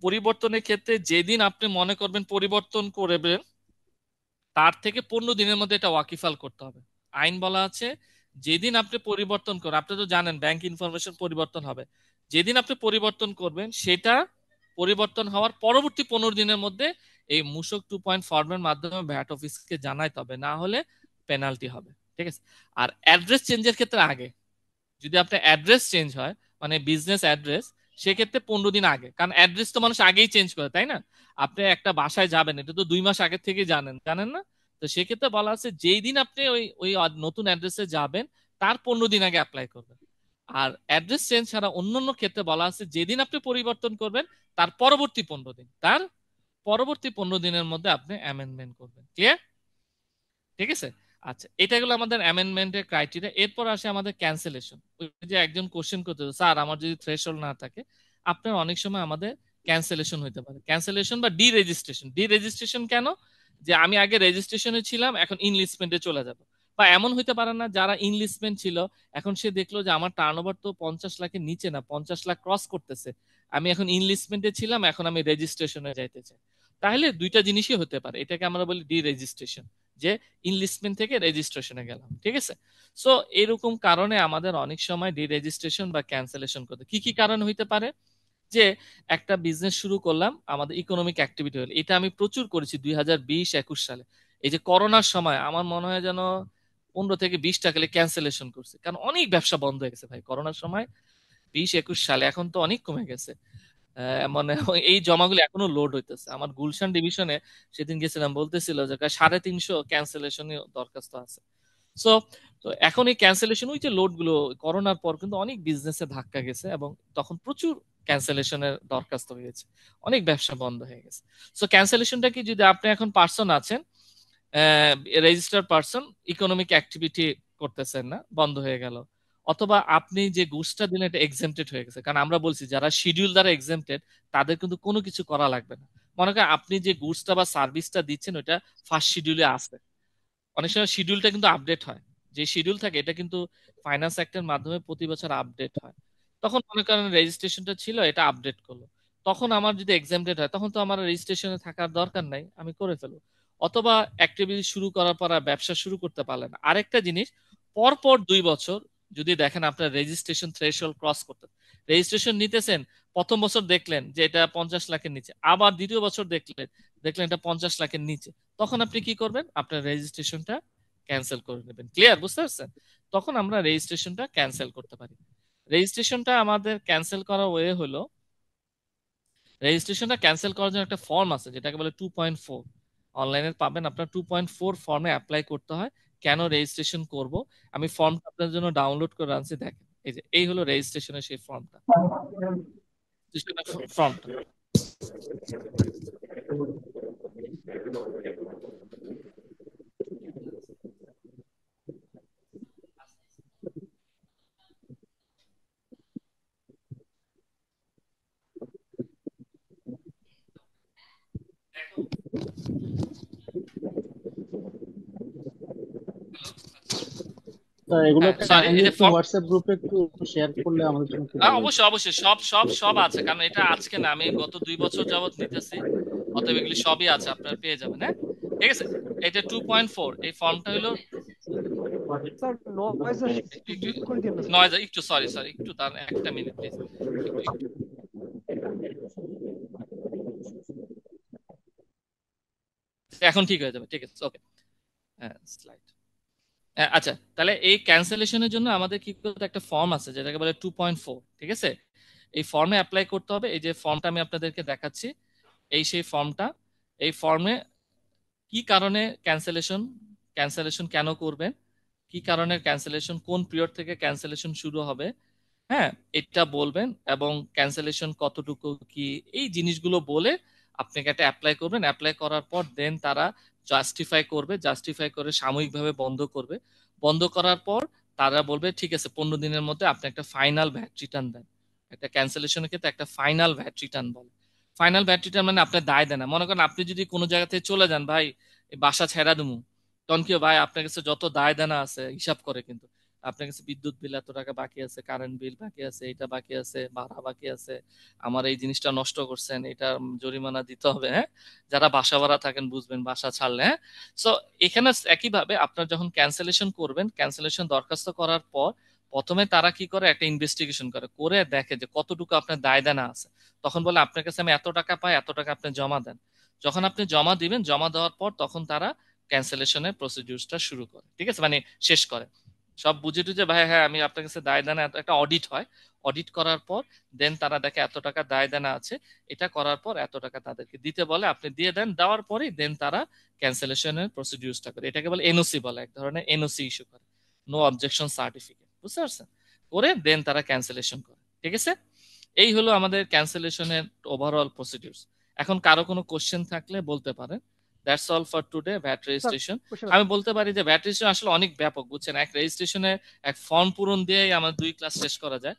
পরিবর্তনের ক্ষেত্রে যেদিন আপনি মনে করবেন পরিবর্তন করবেন তার থেকে 15 দিনের মধ্যে এটা ওয়াকিফাল করতে হবে। আইন বলা আছে যেদিন আপনি পরিবর্তন করেন, আপনি তো জানেন ব্যাংক ইনফরমেশন পরিবর্তন হবে, যেদিন আপনি পরিবর্তন করবেন সেটা পরিবর্তন হওয়ার পরবর্তী 15 দিনের মধ্যে এই মূসক 2 পয়েন্ট ফর্মের মাধ্যমে ভ্যাট অফিসকে জানাইতে হবে, না হলে পেনাল্টি হবে। ঠিক আছে? আর অ্যাড্রেস চেঞ্জের ক্ষেত্রে আগে, যদি আপনার অ্যাড্রেস চেঞ্জ হয় মানে বিজনেস অ্যাড্রেস, সেক্ষেত্রে 15 দিন আগে, কারণ অ্যাড্রেস তো মানুষ আগেই চেঞ্জ করে, তাই না? আপনি একটা বাসায় যাবেন, এটা তো 2 মাস আগে থেকে জানেন, জানেন না? তো সেক্ষেত্রে বলা আছে যেই দিন আপনি ওই ওই নতুন অ্যাড্রেসে যাবেন তার 15 দিন আগে অ্যাপ্লাই করবেন। আর অ্যাড্রেস চেঞ্জ ছাড়া অন্যান্য ক্ষেত্রে বলা আছে যেদিন আপনি পরিবর্তন করবেন তার পরবর্তী 15 দিন, তার পরবর্তী 15 দিনের মধ্যে আপনি অ্যামেন্ডমেন্ট করবেন। ক্লিয়ার? ঠিক আছে? আচ্ছা, এটা গেলো আমাদের অ্যামেন্ডমেন্টের ক্রাইটেরিয়া। এরপর আসে আমাদের ক্যান্সেলেশন। ওই যে একজন কোশ্চেন করতে, স্যার আমার যদি থ্রেশহোল্ড না থাকে, আপনার অনেক সময় আমাদের ক্যান্সেলেশন হইতে পারে। ক্যান্সেলেশন বা ডি রেজিস্ট্রেশন। ডি রেজিস্ট্রেশন কেন? যে আমি আগে রেজিস্ট্রেশনে ছিলাম, এখন ইনলিস্টমেন্টে চলে যাব। বা এমন হইতে পারে না, যারা ইনলিস্টমেন্ট ছিল এখন সে দেখলো যে আমার টার্নওভার তো 50 লাখের নিচে না, 50 লাখ ক্রস করতেছে, আমি এখন ইনলিস্টমেন্টে ছিলাম, এখন আমি রেজিস্ট্রেশনে যাইতে চাই। তাহলে দুইটা জিনিসই হতে পারে, এটাকে আমরা বলি ডি রেজিস্ট্রেশন, যে ইনলিস্টমেন্ট থেকে রেজিস্ট্রেশনে গেলাম। ঠিক আছে? সো এরকম কারণে আমাদের অনেক সময় ডি রেজিস্ট্রেশন বা ক্যান্সেলেশন করতে, কি কি কারণ হইতে পারে? যে একটা বিজনেস শুরু করলাম, আমাদের ইকোনমিক অ্যাক্টিভিটি হলো, এটা আমি প্রচুর করেছি 2020-21 সালে। এই যে করোনার সময় আমার মনে হয় যেন 15 থেকে 20টা খালি ক্যান্সেলেশন করছে, কারণ অনেক ব্যবসা বন্ধ হয়ে গেছে ভাই করোনার সময়, 20-21 সালে। এখন তো অনেক কমে গেছে। মানে এই জমাগুলো এখনো লোড হইতেছে। আমার গুলশান ডিভিশনে সেদিন গেছিলাম, বলতেছিল যে 350 ক্যান্সেলেশন দরখাস্ত আছে। সো তো এখন এই ক্যান্সেলেশন, ওই যে লোড গুলো করোনার পর কিন্তু অনেক বিজনেসে ধাক্কা গেছে এবং তখন প্রচুর ক্যান্সেলেশনের দরখাস্ত হয়েছে, অনেক ব্যবসা বন্ধ হয়ে গেছে। সো ক্যান্সেলেশনটা কি, যদি আপনি এখন পার্সন আছেন, রেজিস্টার্ড পার্সন, ইকোনমিক অ্যাক্টিভিটি করতেছেন না, বন্ধ হয়ে গেল, অথবা আপনি যে গুডসটা দিলেন এটা এক্সেম্পটেড হয়ে গেছে, কারণ আমরা বলছি যারা শিডিউল দ্বারা এক্সেম্পটেড তাদের কিন্তু কোনো কিছু করা লাগবে না। মনে করেন আপনি যে গুডসটা বা সার্ভিসটা দিচ্ছেন ওটা ফার্স্ট শিডিউলে আছে, অনেক সময় শিডিউলটা কিন্তু আপডেট হয়, যে শিডিউল থাকে এটা কিন্তু ফাইন্যান্স অ্যাক্টের মাধ্যমে প্রতি বছর আপডেট হয়। তখন মনে করেন রেজিস্ট্রেশনটা ছিল, এটা আপডেট করলো, তখন আমার যদি এক্সামটেড হয় তখন তো আমার রেজিস্ট্রেশনে থাকার দরকার নাই, আমি করে ফেলবো। অথবা অ্যাক্টিভিটি শুরু করার পর আর ব্যবসা শুরু করতে পারলেন না। আরেকটা জিনিস, পরপর 2 বছর যদি দেখেন আপনার রেজিস্ট্রেশন থ্রেশহোল্ড ক্রস করতে, রেজিস্ট্রেশন নিতেছেন, প্রথম বছর দেখলেন যে এটা 50 লাখের নিচে, আবার দ্বিতীয় বছর দেখলেন দেখলেন এটা 50 লাখের নিচে, তখন আপনি কি করবেন? আপনার রেজিস্ট্রেশনটা ক্যান্সেল করে নেবেন। ক্লিয়ার? বুঝতে পারছেন? তখন আমরা রেজিস্ট্রেশনটা ক্যান্সেল করতে পারি। রেজিস্ট্রেশনটা আমাদের ক্যান্সেল করার ওয়ে হলো, রেজিস্ট্রেশনটা ক্যান্সেল করার জন্য একটা ফর্ম আছে যেটাকে বলে 2.4, অনলাইনে পাবেন, আপনার 2.4 ফর্মে অ্যাপ্লাই করতে হয়। কেন রেজিস্ট্রেশন করব, আমি ফর্মটা আপনার জন্য ডাউনলোড করে আনছি, দেখেন এই যে এই হলো রেজিস্ট্রেশনের সেই ফর্মটা, ফর্মটা। এগুলো হ্যাঁ সরি, কাইন্ডলি এই যে একটু ফর্ম, হোয়াটসঅ্যাপ গ্রুপে একটু শেয়ার করলে আমাদের জন্য খুব ভালো হতো। অবশ্যই অবশ্যই, সব সব সব আছে, কারণ এটা আজকে না, আমি গত 2 বছর যাবত নিতেছি, অতএব এগুলি সবই আছে, আপনারা পেয়ে যাবেন। হ্যাঁ ঠিক আছে, এটা 2.4, এই ফর্মটা হলো, স্যার নয়েজ আসছে, একটু একটু একটু মিউট করে দিন না স্যার। নয়েজ, একটু সরি সরি, একটু তার একটা মিনিট প্লিজ, একটু একটু। এখন ঠিক হয়ে যাবে, ঠিক আছে, ওকে। হ্যাঁ স্লাইড, আচ্ছা, তাহলে এই ক্যান্সেলেশনের জন্য আমাদের কি করতে, একটা ফর্ম আছে যেটাকে বলে 2.4। ঠিক আছে? এই ফর্মে অ্যাপ্লাই করতে হবে। এই যে ফর্মটা আমি আপনাদেরকে দেখাচ্ছি, এই সেই ফর্মটা। এই ফর্মে কি কারণে ক্যান্সেলেশন, ক্যান্সেলেশন কেন করবেন, কি কারণে ক্যান্সেলেশন, কোন পিরিয়ড থেকে ক্যান্সেলেশন শুরু হবে, হ্যাঁ এটা বলবেন, এবং ক্যান্সেলেশন কতটুকু কি, এই জিনিসগুলো বলে আপনাকে একটা অ্যাপ্লাই করবেন। অ্যাপ্লাই করার পর দেন তারা জাস্টিফাই করবে, জাস্টিফাই করে সাময়িকভাবে বন্ধ করবে। বন্ধ করার পর তারা বলবে ঠিক আছে 15 দিনের মধ্যে আপনি একটা ফাইনাল ভ্যাট রিটার্ন দেন। একটা ক্যান্সেলেশনের ক্ষেত্রে একটা ফাইনাল ভ্যাট রিটার্ন বলে। ফাইনাল ভ্যাট রিটার্ন মানে আপনার দায় দেনা। মনে করেন আপনি যদি কোনো জায়গা থেকে চলে যান, ভাই এই বাসা ছেড়া দেবো, তখন কি ভাই আপনার কাছে যত দায় দেনা আছে হিসাব করে, কিন্তু আপনার কাছে বিদ্যুৎ বিল এত টাকা বাকি আছে, কারেন্ট বিল বাকি আছে, এটা বাকি আছে, ভাড়া বাকি আছে, আমার এই জিনিসটা নষ্ট করছেন, এটা জরিমানা দিতে হবে। হ্যাঁ, যারা বাসা ভাড়া থাকেন বুঝবেন বাসা ছাড়লে। হ্যাঁ, সো এখানে একইভাবে আপনার যখন ক্যান্সেলেশন করবেন, ক্যান্সেলেশন দরখাস্ত করার পর প্রথমে তারা কি করে, একটা ইনভেস্টিগেশন করে দেখে যে কতটুকু আপনার দায় দেনা আছে। তখন বলে আপনার কাছে আমি এত টাকা পাই, এত টাকা আপনি জমা দেন। যখন আপনি জমা দিবেন, জমা দেওয়ার পর তখন তারা ক্যান্সেলেশনের প্রসিডিউরটা শুরু করে, ঠিক আছে, মানে শেষ করে। সব বুঝে টুঝে ভাই হ্যাঁ আমি আপনার কাছে দায় দেনা, একটা অডিট হয়, অডিট করার পর দেন তারা দেখে এত টাকা দায় দেনা আছে, এটা করার পর এত টাকা তাদেরকে দিতে বলে, আপনি দিয়ে দেন, দেওয়ার পরেই দেন তারা ক্যান্সেলেশনের প্রসিডিউরটা করে। এটাকে বলে এনওসি বলে, এক ধরনের এনওসি ইস্যু করে, নো অবজেকশন সার্টিফিকেট, বুঝতে পারছেন, করে দেন তারা ক্যান্সেলেশন করে। ঠিক আছে, এই হলো আমাদের ক্যান্সেলেশনের ওভারঅল প্রসিডিউরস। এখন কারো কোনো কোশ্চেন থাকলে বলতে পারেন। That's all for today VAT sir registration. Question আমি আছে। বলতে পারি যে ভ্যাট রেজিস্ট্রেশন আসলে অনেক ব্যাপক, বুঝছেন, এক রেজিস্ট্রেশনে এক ফর্ম পূরণ দিয়েই আমার 2 ক্লাস শেষ করা যায়।